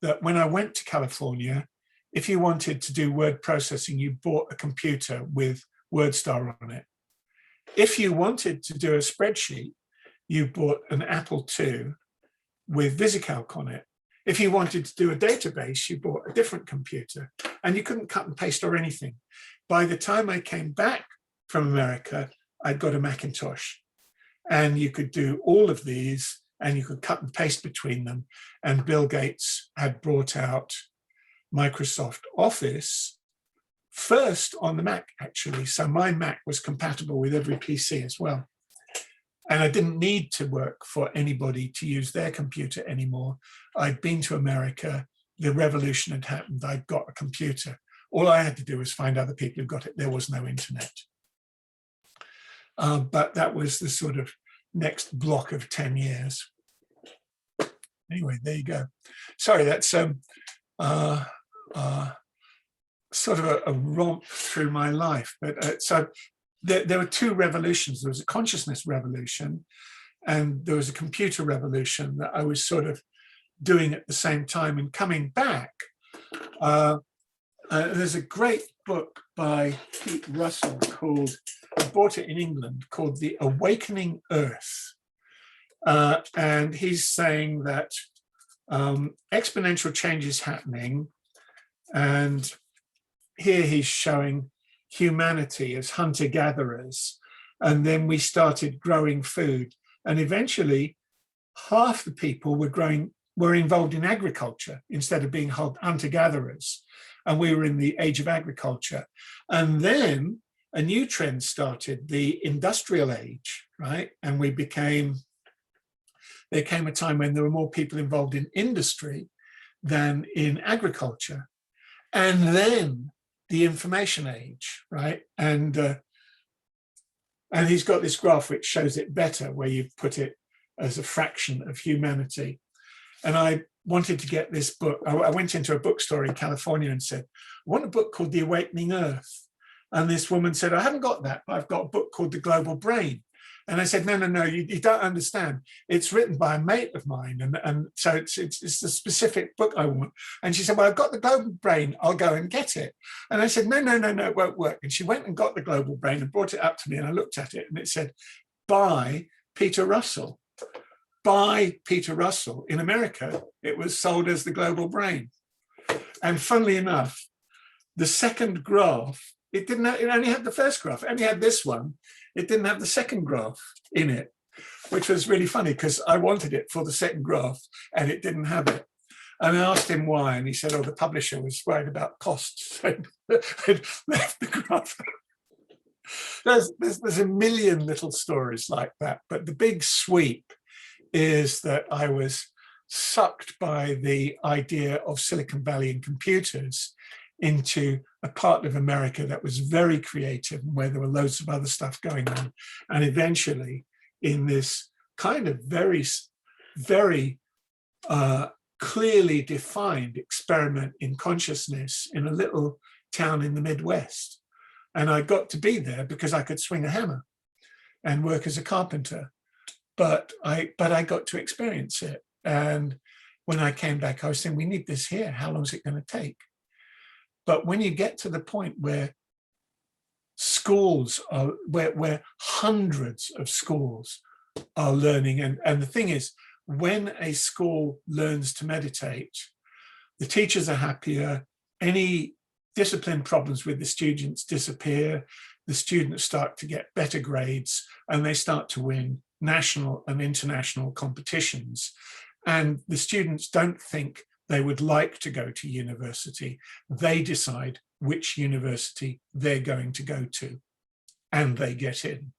that when I went to California, if you wanted to do word processing, you bought a computer with WordStar on it. If you wanted to do a spreadsheet, you bought an Apple II with VisiCalc on it. If you wanted to do a database, you bought a different computer, and you couldn't cut and paste or anything. By the time I came back from America, I'd got a Macintosh, and you could do all of these and you could cut and paste between them. And Bill Gates had brought out Microsoft Office first on the Mac, actually. So my Mac was compatible with every PC as well. And I didn't need to work for anybody to use their computer anymore. I'd been to America, the revolution had happened, I'd got a computer. All I had to do was find other people who got it. There was no internet. But that was the sort of next block of 10 years. Anyway, there you go. Sorry, that's sort of a romp through my life. But so there were two revolutions. There was a consciousness revolution and there was a computer revolution that I was sort of doing at the same time. And coming back, there's a great book by Pete Russell called, I bought it in England, called The Awakening Earth. And he's saying that exponential change is happening. And here he's showing humanity as hunter-gatherers. And then we started growing food. And eventually, half the people were involved in agriculture instead of being hunter-gatherers. And we were in the age of agriculture. And then a new trend started, the industrial age, right? And there came a time when there were more people involved in industry than in agriculture. And then the information age, right? And he's got this graph which shows it better, where you put it as a fraction of humanity. And I wanted to get this book. I went into a bookstore in California and said, I want a book called The Awakening Earth. And this woman said, I haven't got that, but I've got a book called The Global Brain. And I said, no, you don't understand. It's written by a mate of mine. And so it's the specific book I want. And she said, well, I've got The Global Brain. I'll go and get it. And I said, no, it won't work. And she went and got The Global Brain and brought it up to me. And I looked at it and it said, by Peter Russell. By Peter Russell. In America, it was sold as The Global Brain. And funnily enough, the second graph, it only had the first graph. It only had this one. It didn't have the second graph in it, which was really funny because I wanted it for the second graph and it didn't have it. And I asked him why, and he said, oh, the publisher was worried about costs. So I'd left the graph. There's a million little stories like that, but the big sweep is that I was sucked by the idea of Silicon Valley and computers into a part of America that was very creative and where there were loads of other stuff going on. And eventually, in this kind of very, very clearly defined experiment in consciousness in a little town in the Midwest. And I got to be there because I could swing a hammer and work as a carpenter. But I got to experience it. And when I came back, I was saying, we need this here. How long is it going to take? But when you get to the point where schools are, where hundreds of schools are learning, and the thing is, when a school learns to meditate, the teachers are happier, any discipline problems with the students disappear, the students start to get better grades, and they start to win national and international competitions. And the students don't think they would like to go to university. They decide which university they're going to go to, and they get in.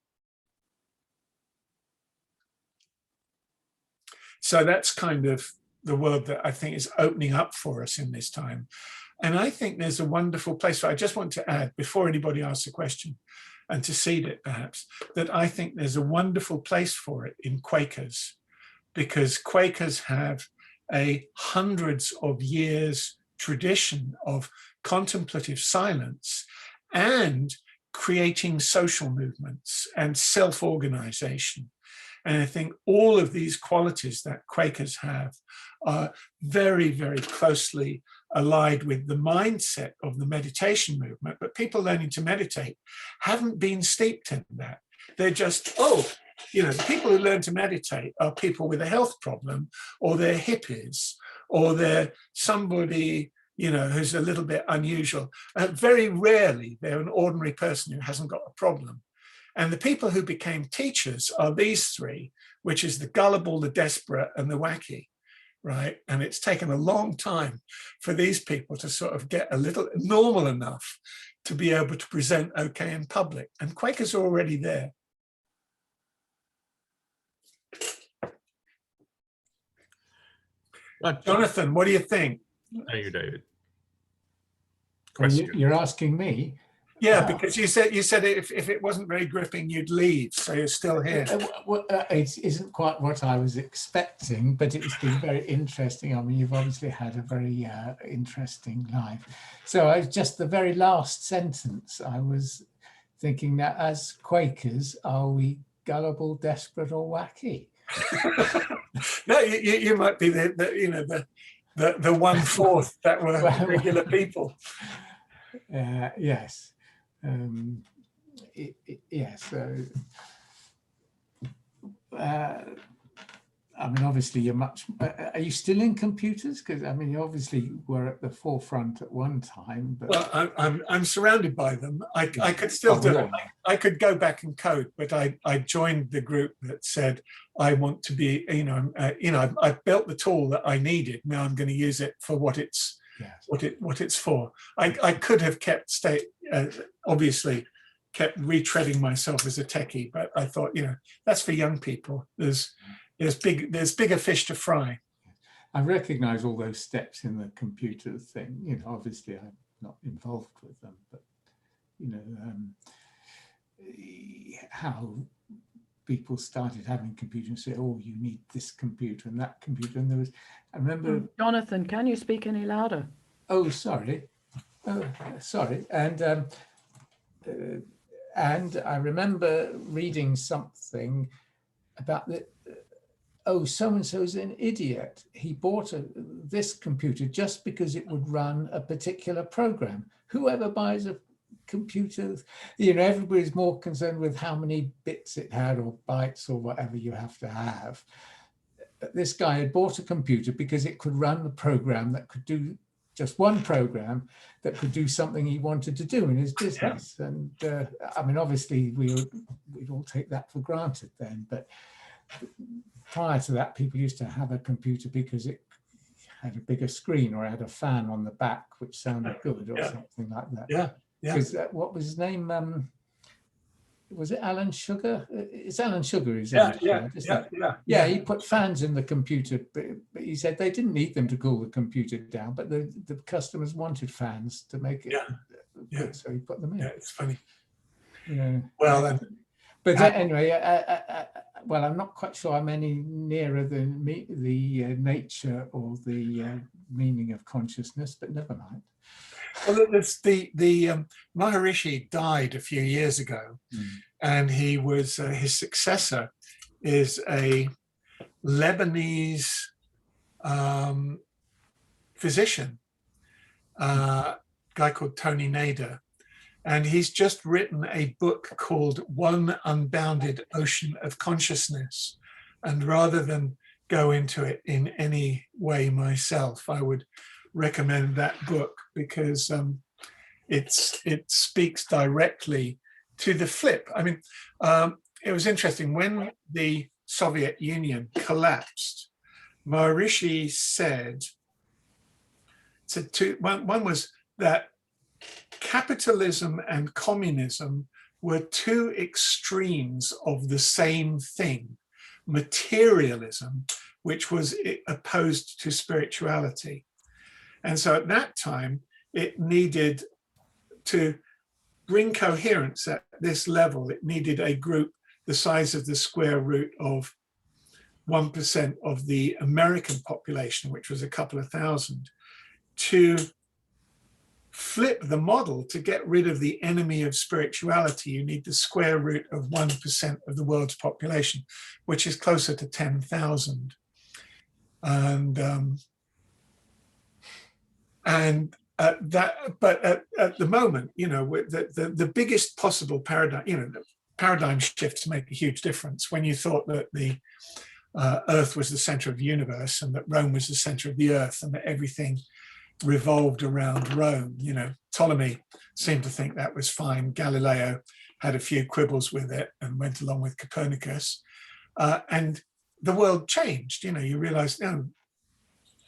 So that's kind of the world that I think is opening up for us in this time. And I think there's a wonderful place. I just want to add, before anybody asks a question, and to seed it perhaps, that I think there's a wonderful place for it in Quakers, because Quakers have a hundreds of years tradition of contemplative silence and creating social movements and self-organization. And I think all of these qualities that Quakers have are very, very closely allied with the mindset of the meditation movement. But people learning to meditate haven't been steeped in that. They're just, oh, you know, the people who learn to meditate are people with a health problem, or they're hippies, or they're somebody, you know, who's a little bit unusual. Very rarely they're an ordinary person who hasn't got a problem. And the people who became teachers are these three, which is the gullible, the desperate, and the wacky, right? And it's taken a long time for these people to sort of get a little normal enough to be able to present okay in public. And Quakers are already there. Jonathan, what do you think?
Thank you, David.
Question. You're asking me?
Yeah, because you said if it wasn't very gripping, you'd leave. So you're still here.
It isn't quite what I was expecting, but it's been very interesting. I mean, you've obviously had a very interesting life. So just the very last sentence, I was thinking that as Quakers, are we gullible, desperate, or wacky?
No, you might be the 1/4 that were regular people.
Yes. Yes. So, I mean, obviously, you're much. Are you still in computers? Because I mean, you obviously were at the forefront at one time. But
well, I'm surrounded by them. I could still do it. I could go back and code, but I joined the group that said I want to be. I built the tool that I needed. Now I'm going to use it for what it's. Yes. What it's for. I could have kept obviously kept retreading myself as a techie, but I thought, that's for young people. There's bigger fish to fry.
I recognize all those steps in the computer thing. Obviously I'm not involved with them, but how people started having computers and say, oh, you need this computer and that computer. And there was, I remember...
Jonathan, can you speak any louder?
Oh, sorry. Oh, sorry. And I remember reading something about so-and-so's an idiot. He bought this computer just because it would run a particular program. Whoever buys a computer, everybody's more concerned with how many bits it had or bytes or whatever you have to have. This guy had bought a computer because it could run the program that could do just one program that could do something he wanted to do in his business. Yeah. And I mean, obviously we'd all take that for granted then, but prior to that, people used to have a computer because it had a bigger screen or had a fan on the back, which sounded good or something like that.
Yeah. Yeah.
Because what was his name? Was it Alan Sugar? It's Alan Sugar. Yeah. He put fans in the computer, but he said they didn't need them to cool the computer down, but the customers wanted fans to make it good, so he put them in.
Yeah, it's funny.
Yeah.
Well,
But anyway, well, I'm not quite sure I'm any nearer the nature or the meaning of consciousness, but never mind.
Well, the Maharishi died a few years ago, and he was his successor is a Lebanese physician, guy called Tony Nader. And he's just written a book called One Unbounded Ocean of Consciousness. And rather than go into it in any way myself, I would recommend that book because it speaks directly to the flip. I mean, it was interesting when the Soviet Union collapsed. Maharishi said one was that capitalism and communism were two extremes of the same thing, materialism, which was opposed to spirituality. And so at that time, it needed to bring coherence at this level. It needed a group the size of the square root of 1% of the American population, which was a couple of thousand, to flip the model. To get rid of the enemy of spirituality, you need the square root of 1% of the world's population, which is closer to 10,000. And but at the moment, you know, the biggest possible paradigm, you know, the paradigm shifts make a huge difference. When you thought that the Earth was the center of the universe and that Rome was the center of the Earth and that everything revolved around Rome, you know, Ptolemy seemed to think that was fine. Galileo had a few quibbles with it and went along with Copernicus, and the world changed. You know, you realize, no,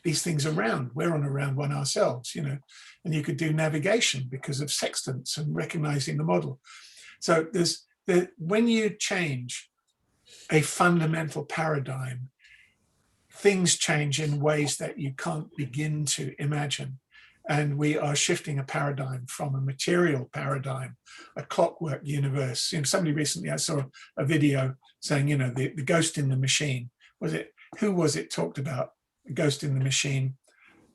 these things are round. We're on a round one ourselves, you know, and you could do navigation because of sextants and recognizing the model. So when you change a fundamental paradigm, things change in ways that you can't begin to imagine. And we are shifting a paradigm from a material paradigm, a clockwork universe. You know, somebody recently, I saw a video saying, you know, the ghost in the machine. Who was it talked about the ghost in the machine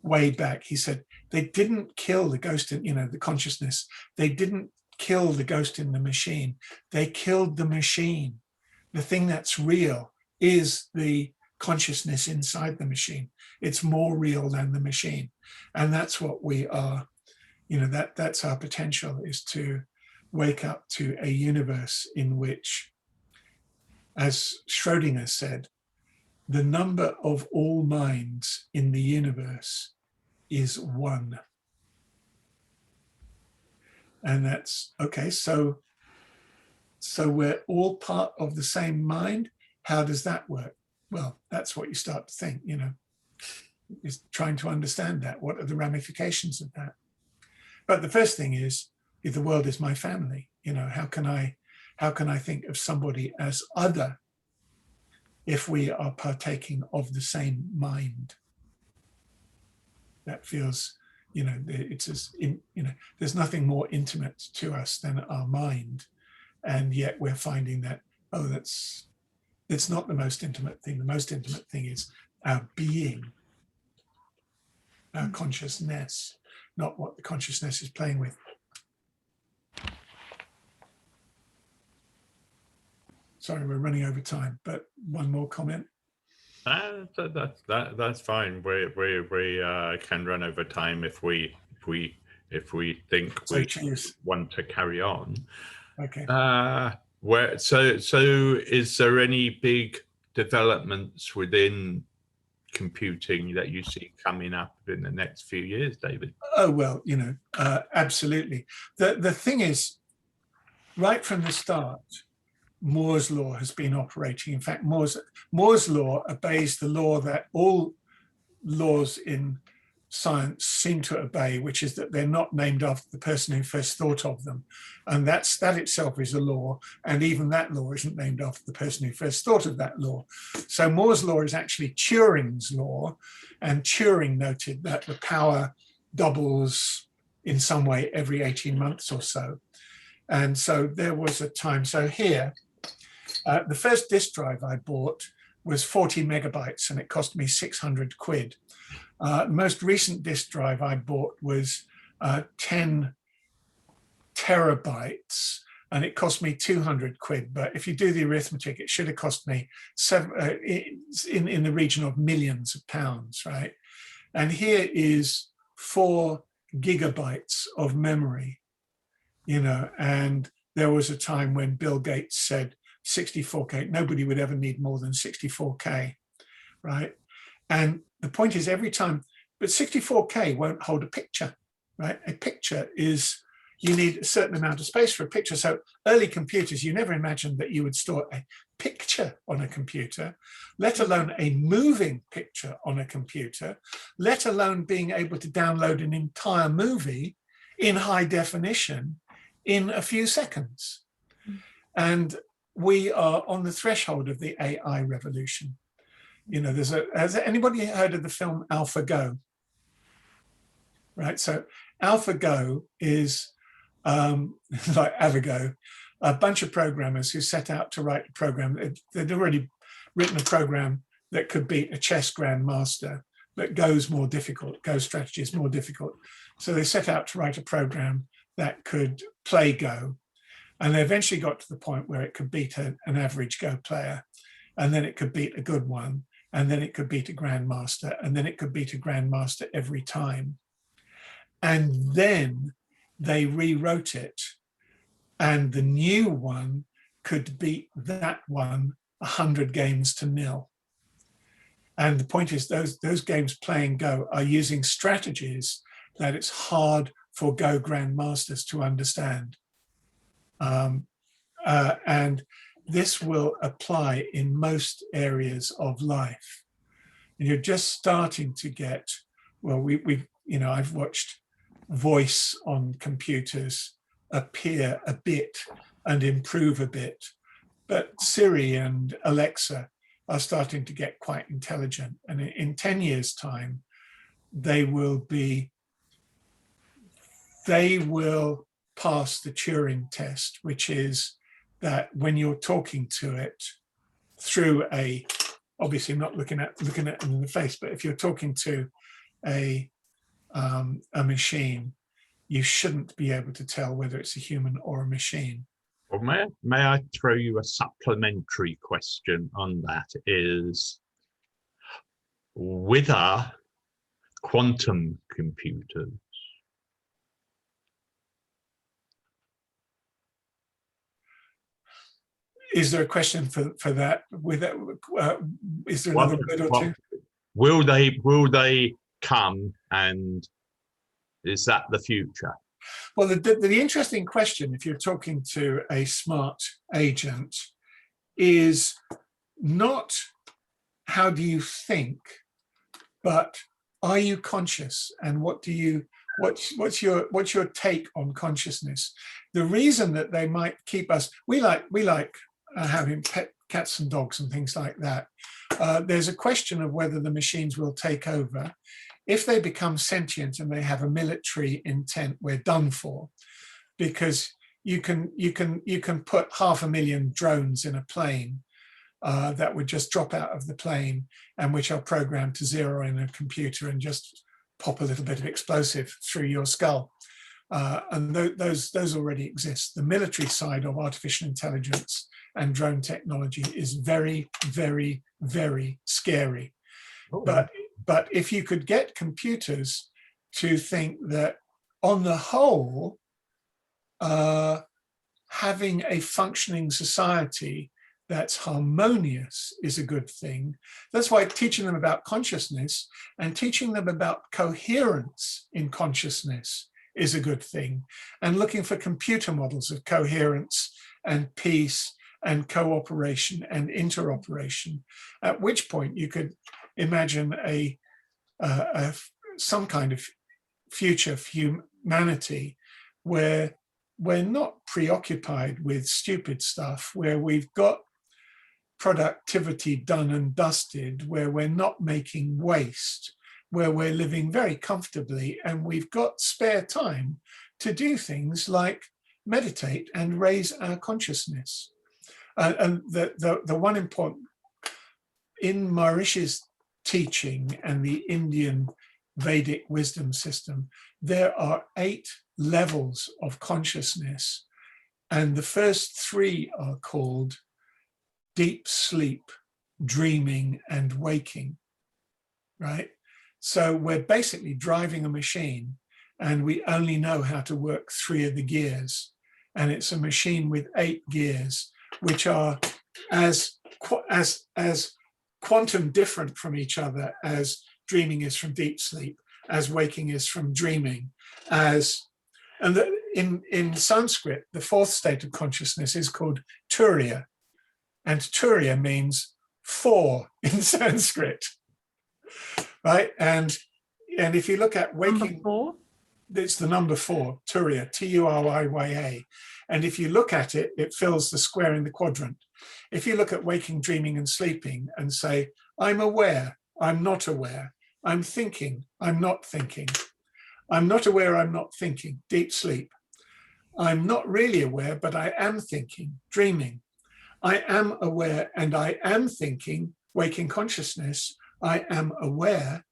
way back? He said, they didn't kill the ghost in, you know, the consciousness. They didn't kill the ghost in the machine. They killed the machine. The thing that's real is the consciousness inside the machine. It's more real than the machine. And that's what we are, you know, that's our potential, is to wake up to a universe in which, as Schrödinger said, the number of all minds in the universe is one. And that's okay. So we're all part of the same mind. How does that work? Well, that's what you start to think, you know, is trying to understand that. What are the ramifications of that? But the first thing is, if the world is my family, you know, how can I think of somebody as other if we are partaking of the same mind? That feels, you know, it's as in, you know, there's nothing more intimate to us than our mind, and yet we're finding that, oh, it's not the most intimate thing. The most intimate thing is our being, our consciousness, not what the consciousness is playing with. Sorry, we're running over time, but one more comment.
That's fine. We can run over time if we think
So
we
choose.
want to carry on.
Okay.
So is there any big developments within computing that you see coming up in the next few years, David?
Oh, well, you know, absolutely. The thing is, right from the start, Moore's law has been operating. In fact, Moore's law obeys the law that all laws in science seem to obey, which is that they're not named after the person who first thought of them. And that itself is a law. And even that law isn't named after the person who first thought of that law. So Moore's law is actually Turing's law. And Turing noted that the power doubles in some way every 18 months or so. And so there was a time. So here, The first disk drive I bought was 40 megabytes and it cost me 600 quid. The most recent disk drive I bought was 10 terabytes and it cost me 200 quid. But if you do the arithmetic, it should have cost me in the region of millions of pounds, right? And here is 4 gigabytes of memory, you know, and there was a time when Bill Gates said 64K, nobody would ever need more than 64K, right? And the point is every time, but 64K won't hold a picture, right? A picture is, you need a certain amount of space for a picture. So early computers, you never imagined that you would store a picture on a computer, let alone a moving picture on a computer, let alone being able to download an entire movie in high definition in a few seconds. And we are on the threshold of the AI revolution. You know, has anybody heard of the film AlphaGo? Right, so AlphaGo is like AlphaGo, a bunch of programmers who set out to write a program. They'd already written a program that could beat a chess grandmaster, but Go's more difficult, Go strategy is more difficult. So they set out to write a program that could play Go. And they eventually got to the point where it could beat an average Go player, and then it could beat a good one, and then it could beat a grandmaster, and then it could beat a grandmaster every time. And then they rewrote it, and the new one could beat that one 100 games to nil. And the point is those games playing Go are using strategies that it's hard for Go grandmasters to understand. And this will apply in most areas of life. And you're just starting to get, well, you know, I've watched voice on computers appear a bit and improve a bit, but Siri and Alexa are starting to get quite intelligent. And in 10 years' time, they will pass the Turing test, which is that when you're talking to it through obviously not looking at it in the face, but if you're talking to a machine, you shouldn't be able to tell whether it's a human or a machine.
Well, may I throw you a supplementary question on that? Is with our quantum computers,
is there a question for that? With that, is there another word or two?
Will they come, and is that the future?
Well, the interesting question, if you're talking to a smart agent, is not how do you think, but are you conscious, and what's your take on consciousness? The reason that they might keep us, we like having pet cats and dogs and things like that. There's a question of whether the machines will take over. If they become sentient and they have a military intent, we're done for, because you can put 500,000 drones in a plane that would just drop out of the plane, and which are programmed to zero in a computer and just pop a little bit of explosive through your skull. And those already exist. The military side of artificial intelligence and drone technology is very, very, very scary.
Oh.
But if you could get computers to think that, on the whole, having a functioning society that's harmonious is a good thing. That's why teaching them about consciousness and teaching them about coherence in consciousness is a good thing. And looking for computer models of coherence and peace and cooperation and interoperation, at which point you could imagine some kind of future for humanity where we're not preoccupied with stupid stuff, where we've got productivity done and dusted, where we're not making waste, where we're living very comfortably, and we've got spare time to do things like meditate and raise our consciousness. And the one important, in Maharishi's teaching and the Indian Vedic wisdom system, there are 8 levels of consciousness. And the first 3 are called deep sleep, dreaming, and waking, right? So we're basically driving a machine and we only know how to work 3 of the gears. And it's a machine with 8 gears, which are as quantum different from each other as dreaming is from deep sleep, as waking is from dreaming, in Sanskrit, the 4th state of consciousness is called Turiya. And Turiya means 4 in Sanskrit, right? And if you look at waking,
Number 4?
it's the number 4, Turiya, T-U-R-I-Y-A. And if you look at it, it fills the square in the quadrant. If you look at waking, dreaming, and sleeping and say, I'm aware, I'm not aware, I'm thinking, I'm not thinking, I'm not aware, I'm not thinking, deep sleep. I'm not really aware, but I am thinking, dreaming. I am aware and I am thinking, waking consciousness. I am aware,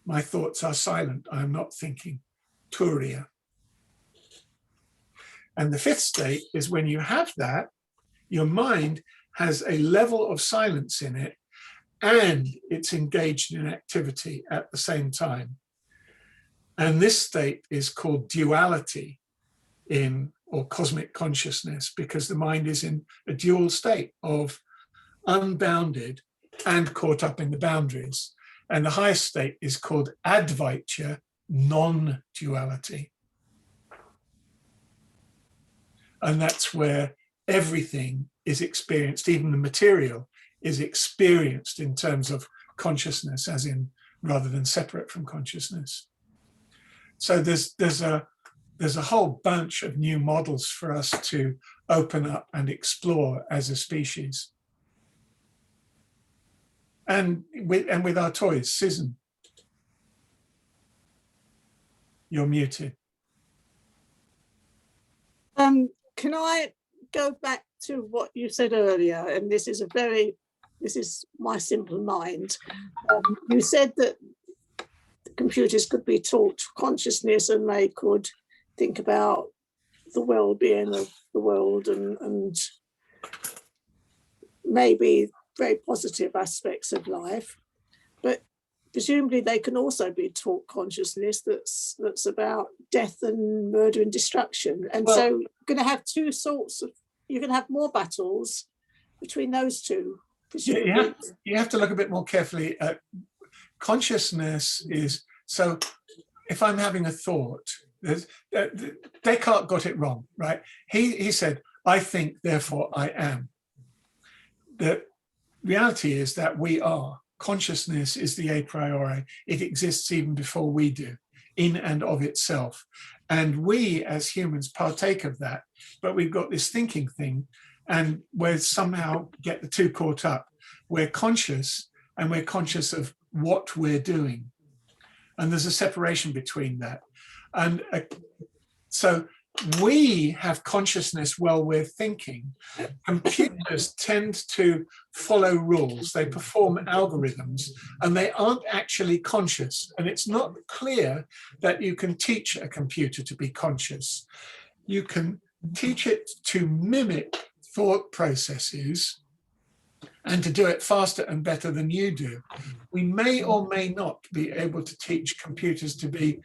my thoughts are silent, I am not thinking, Turiya. And the 5th state is when you have that, your mind has a level of silence in it and it's engaged in activity at the same time. And this state is called duality or cosmic consciousness, because the mind is in a dual state of unbounded and caught up in the boundaries. And the highest state is called Advaita, non-duality. And that's where everything is experienced, even the material is experienced in terms of consciousness, as in rather than separate from consciousness. So there's a whole bunch of new models for us to open up and explore as a species. And with our toys. Susan, you're muted.
Can I go back to what you said earlier? And this is my simple mind. You said that computers could be taught consciousness and they could think about the well-being of the world and maybe very positive aspects of life, but presumably they can also be taught consciousness that's about death and murder and destruction. And so you're going to have two sorts of, you're going to have more battles between those two.
You have to look a bit more carefully at consciousness. Is so if I'm having a thought, Descartes got it wrong, right? He said, I think, therefore I am. The reality is that we are. Consciousness is the a priori. It exists even before we do, in and of itself. And we as humans partake of that, but we've got this thinking thing, and we somehow get the two caught up. We're conscious, and we're conscious of what we're doing. And there's a separation between that. And so we have consciousness while we're thinking. Computers tend to follow rules. They perform algorithms, and they aren't actually conscious. And it's not clear that you can teach a computer to be conscious. You can teach it to mimic thought processes and to do it faster and better than you do. We may or may not be able to teach computers to be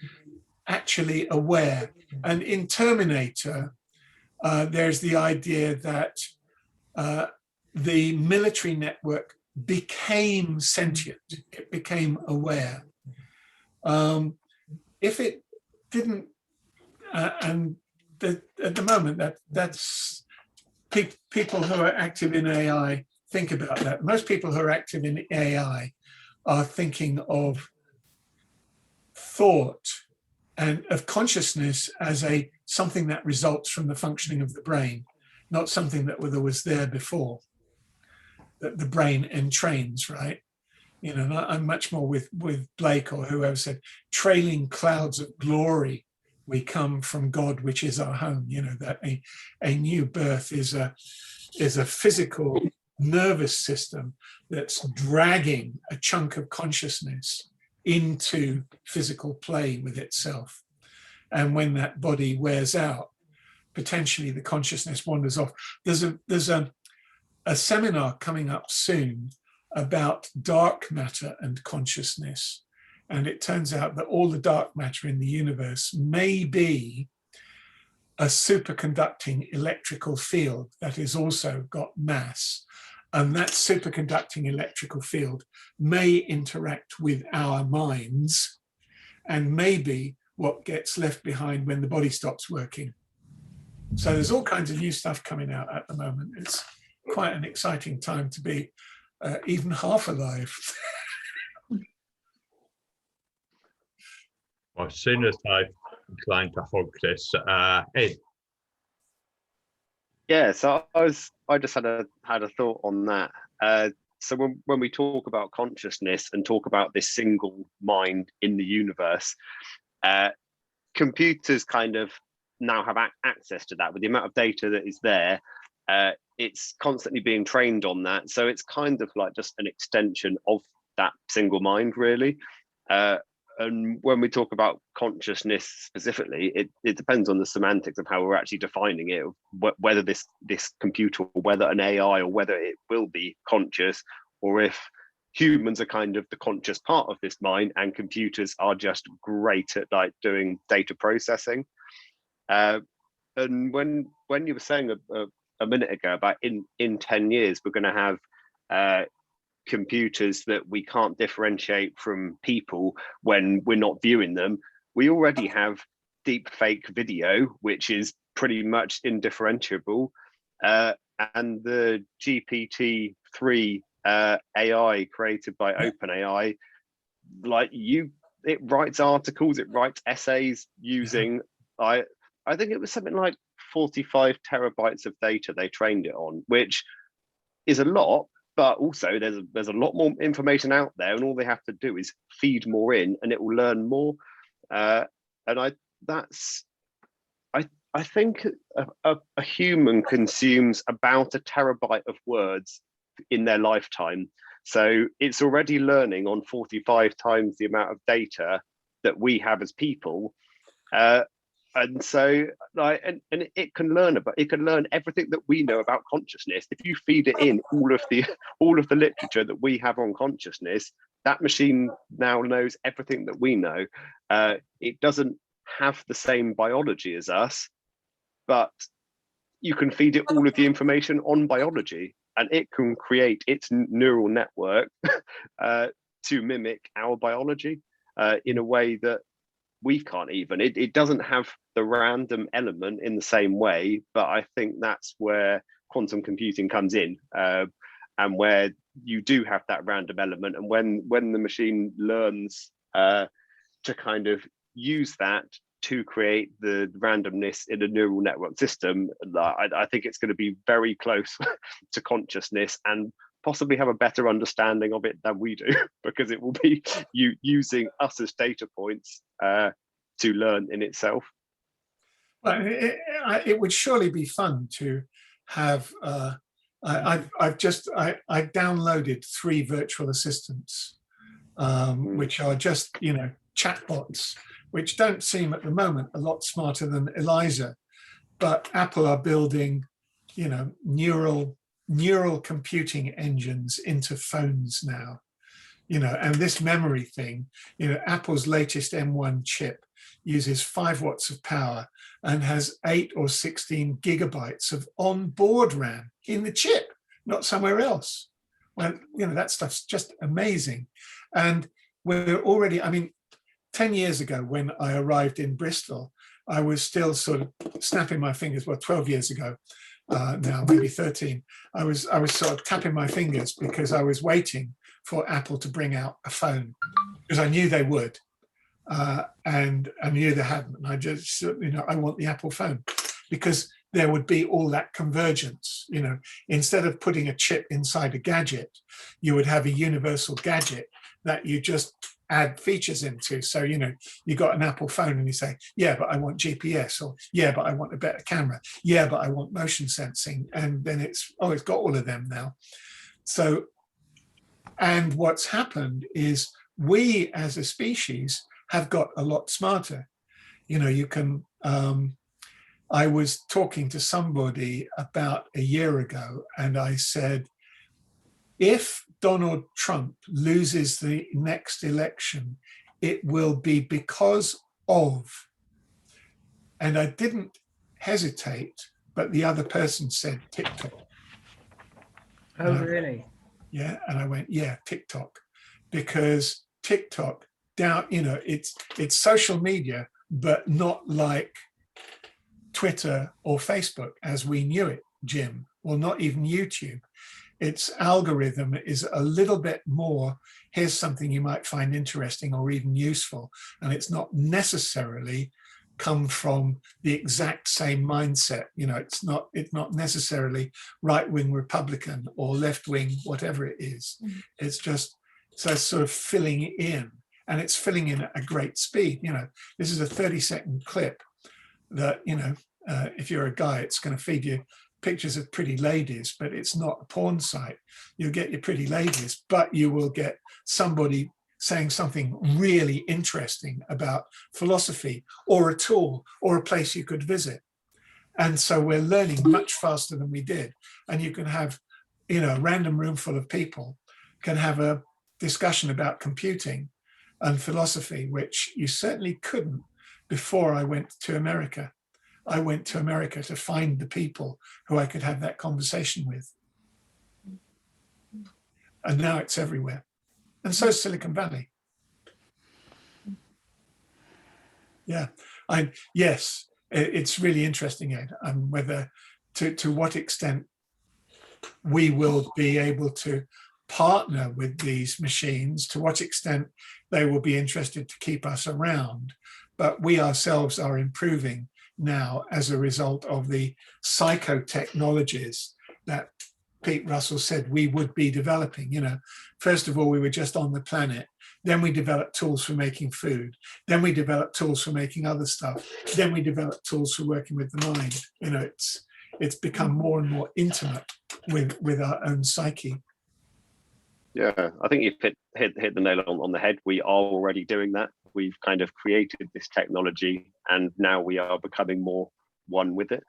actually aware. And in Terminator, there's the idea that the military network became sentient, it became aware. If it didn't, and at the moment, that's people who are active in AI think about that. Most people who are active in AI are thinking of thought and of consciousness as something that results from the functioning of the brain, not something that was there before, that the brain entrains, right? You know, I'm much more with Blake or whoever said, trailing clouds of glory we come from God, which is our home. You know, that a new birth is a physical nervous system that's dragging a chunk of consciousness into physical play with itself. And when that body wears out, potentially the consciousness wanders off. There's a seminar coming up soon about dark matter and consciousness. And it turns out that all the dark matter in the universe may be a superconducting electrical field that has also got mass. And that superconducting electrical field may interact with our minds and may be what gets left behind when the body stops working. So there's all kinds of new stuff coming out at the moment. It's quite an exciting time to be even half alive.
Well, as soon as I'm inclined to hog this, Ed.
Yeah, so I just had a thought on that. So when we talk about consciousness and talk about this single mind in the universe, computers kind of now have access to that with the amount of data that is there. It's constantly being trained on that, so it's kind of like just an extension of that single mind, really. And when we talk about consciousness specifically, it depends on the semantics of how we're actually defining it, whether this computer, or whether an AI, or whether it will be conscious, or if humans are kind of the conscious part of this mind and computers are just great at like doing data processing. And when you were saying a minute ago about in 10 years, we're going to have computers that we can't differentiate from people when we're not viewing them. We already have deep fake video, which is pretty much indifferentiable. And the GPT-3 AI created by OpenAI, like it writes articles, it writes essays using, I think it was something like 45 terabytes of data they trained it on, which is a lot, but also there's a lot more information out there, and all they have to do is feed more in, and it will learn more. And I think a human consumes about a terabyte of words in their lifetime. So it's already learning on 45 times the amount of data that we have as people. And so, like, and it can learn everything that we know about consciousness. If you feed it in all of the literature that we have on consciousness, that machine now knows everything that we know. It doesn't have the same biology as us, but you can feed it all of the information on biology, and it can create its neural network to mimic our biology in a way that we can't even. It doesn't have the random element in the same way, but I think that's where quantum computing comes in, and where you do have that random element. And when the machine learns to kind of use that to create the randomness in a neural network system, I think it's going to be very close to consciousness, and possibly have a better understanding of it than we do, because it will be using us as data points to learn in itself.
Well, it would surely be fun to have. I downloaded 3 virtual assistants, which are just chatbots, which don't seem at the moment a lot smarter than Eliza, but Apple are building neural computing engines into phones now, and this memory thing, Apple's latest M1 chip uses 5 watts of power and has 8 or 16 gigabytes of onboard RAM in the chip, not somewhere else. Well, that stuff's just amazing. And we're already, 10 years ago when I arrived in Bristol, I was still sort of snapping my fingers. Well, 12 years ago now, maybe 13, I was sort of tapping my fingers because I was waiting for Apple to bring out a phone, because I knew they would. And I knew they hadn't. And I just, I want the Apple phone, because there would be all that convergence. Instead of putting a chip inside a gadget, you would have a universal gadget that you just add features into. So, you know, you got an Apple phone and you say, yeah, but I want GPS, or yeah, but I want a better camera. Yeah, but I want motion sensing. And then it's got all of them now. So, and what's happened is we as a species have got a lot smarter. You know, you can, I was talking to somebody about a year ago and I said, if Donald Trump loses the next election, it will be because of, and I didn't hesitate, but the other person said TikTok.
Oh, really?
Yeah, and I went, yeah, TikTok, because TikTok down, you know, it's social media, but not like Twitter or Facebook as we knew it, Jim, or not even YouTube. Its algorithm is a little bit more, here's something you might find interesting or even useful. And it's not necessarily come from the exact same mindset. You know, it's not necessarily right-wing Republican or left-wing, whatever it is. It's just, so it's sort of filling in, and it's filling in at a great speed. You know, this is a 30-second clip that, you know, if you're a guy, it's going to feed you pictures of pretty ladies, but it's not a porn site. You'll get your pretty ladies, but you will get somebody saying something really interesting about philosophy or a tool or a place you could visit. And so we're learning much faster than we did. And you can have, you know, a random room full of people can have a discussion about computing and philosophy, which you certainly couldn't before I went to America. I went to America to find the people who I could have that conversation with. And now it's everywhere. And so is Silicon Valley. Yeah, yes, it's really interesting, Ed, and whether to what extent we will be able to partner with these machines, to what extent they will be interested to keep us around. But we ourselves are improving now as a result of the psychotechnologies that Pete Russell said we would be developing. You know, first of all, we were just on the planet. Then we developed tools for making food. Then we developed tools for making other stuff. Then we developed tools for working with the mind. You know, it's become more and more intimate with our own psyche.
Yeah, I think you've hit the nail on the head. We are already doing that. We've kind of created this technology, and now we are becoming more one with it.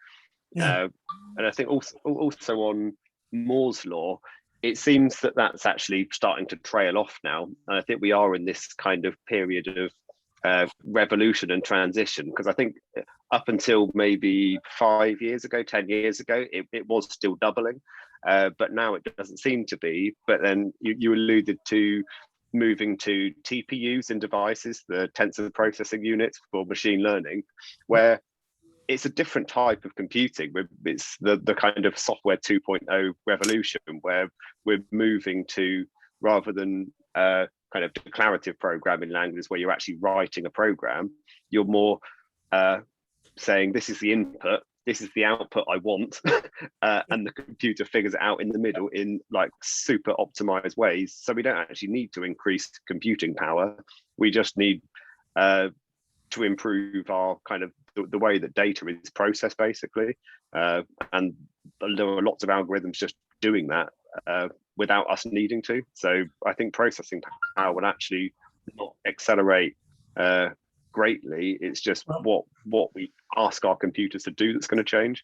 Yeah.
And I think also on Moore's law, it seems that that's actually starting to trail off now. And I think we are in this kind of period of revolution and transition, because I think up until maybe 5 years ago, 10 years ago, it was still doubling. But now it doesn't seem to be. But then you alluded to moving to TPUs in devices, the tensor processing units for machine learning, where it's a different type of computing. It's the kind of software 2.0 revolution, where we're moving to, rather than kind of declarative programming languages where you're actually writing a program, you're more saying, this is the input, this is the output I want, and the computer figures it out in the middle in like super optimized ways. So we don't actually need to increase computing power. We just need to improve our kind of the way that data is processed, basically. And there are lots of algorithms just doing that without us needing to. So I think processing power will actually not accelerate greatly. It's just what we ask our computers to do that's going to change.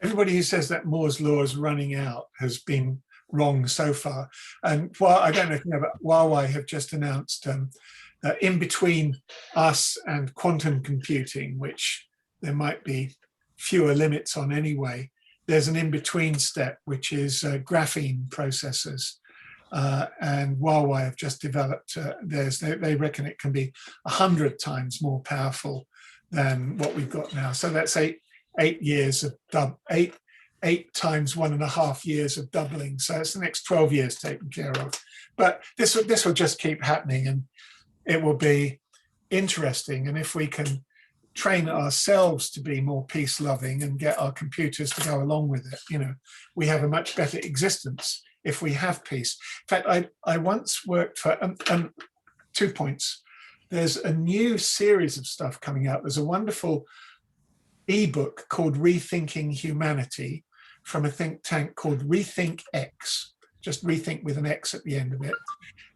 Everybody who says that Moore's law is running out has been wrong so far. And while I don't know if you know, but Huawei have just announced that in between us and quantum computing, which there might be fewer limits on anyway, there's an in-between step, which is graphene processors. And Huawei have just developed theirs. They reckon it can be 100 times more powerful than what we've got now. So that's eight years of eight times 1.5 years of doubling. So it's the next 12 years taken care of. But this will just keep happening, and it will be interesting. And if we can train ourselves to be more peace loving and get our computers to go along with it, you know, we have a much better existence if we have peace. In fact, I once worked for, 2 points. There's a new series of stuff coming out. There's a wonderful ebook called Rethinking Humanity from a think tank called Rethink X, just rethink with an X at the end of it.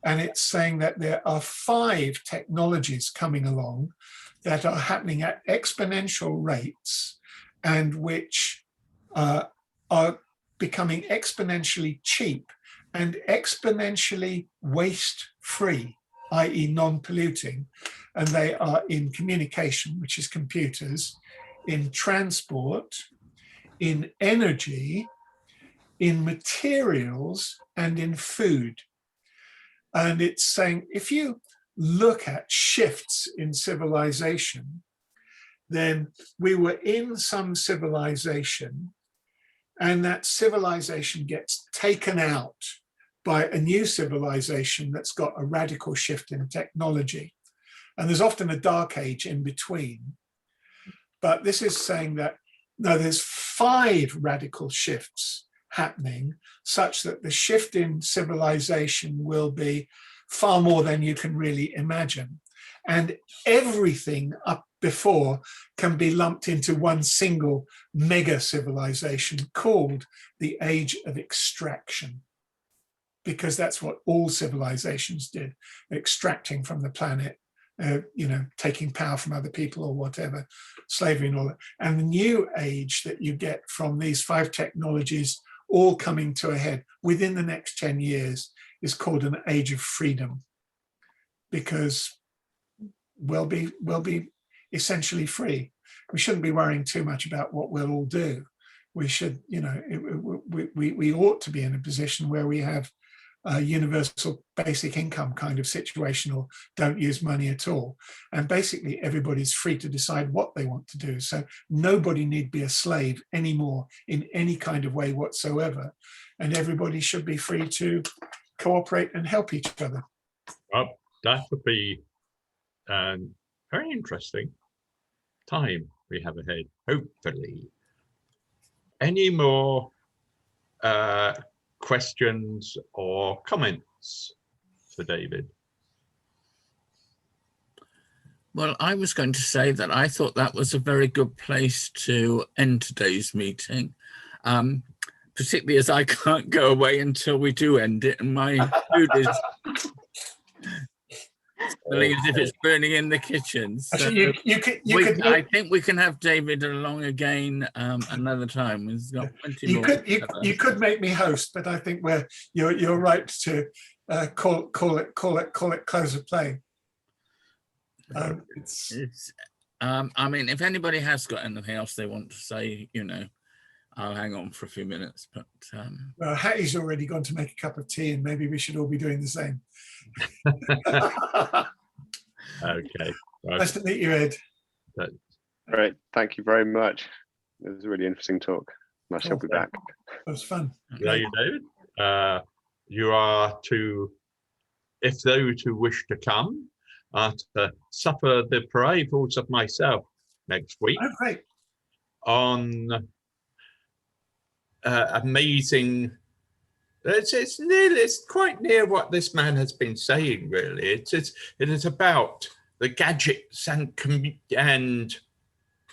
And it's saying that there are 5 technologies coming along that are happening at exponential rates and which are becoming exponentially cheap and exponentially waste-free, i.e. non-polluting. And they are in communication, which is computers, in transport, in energy, in materials, and in food. And it's saying, if you look at shifts in civilization, then we were in some civilization, and that civilization gets taken out by a new civilization that's got a radical shift in technology. And there's often a dark age in between. But this is saying that, no, there's 5 radical shifts happening such that the shift in civilization will be far more than you can really imagine. And everything up before can be lumped into one single mega civilization called the age of extraction, because that's what all civilizations did, extracting from the planet, taking power from other people or whatever, slavery and all that. And the new age that you get from these 5 technologies all coming to a head within the next 10 years is called an age of freedom, because we'll be essentially free. We shouldn't be worrying too much about what we'll all do. We should, we ought to be in a position where we have a universal basic income kind of situation, or don't use money at all. And basically everybody's free to decide what they want to do. So nobody need be a slave anymore in any kind of way whatsoever. And everybody should be free to cooperate and help each other.
Well, that would be very interesting time we have ahead, hopefully. Any more questions or comments for David?
Well, I was going to say that I thought that was a very good place to end today's meeting, particularly as I can't go away until we do end it, and my food is smelling as if it's burning in the kitchen. So I think we can have David along again another time. He's got plenty more.
You could make me host, but I think you're right to call it close of play.
I mean, if anybody has got anything else they want to say, I'll hang on for a few minutes. But
well, Hattie's already gone to make a cup of tea, and maybe we should all be doing the same.
Okay.
Nice to meet you, Ed.
Great. Thank you very much. It was a really interesting talk. I shall be back.
That was fun.
Yeah, you David. You are to, if those who wish to come, are to suffer the arrivals of myself next week.
Oh, great.
On amazing. It's quite near what this man has been saying, really. It is about the gadgets and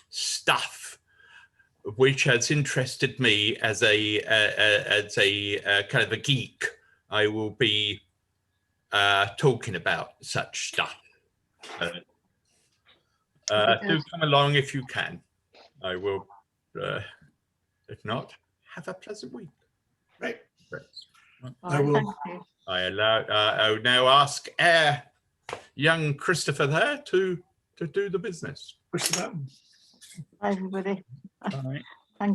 stuff which has interested me as a kind of a geek. I will be talking about such stuff. Do come along if you can. I will. If not, have a pleasant week.
Right.
I will
now ask young Christopher there to do the business.
Push the button.
Everybody.
all right.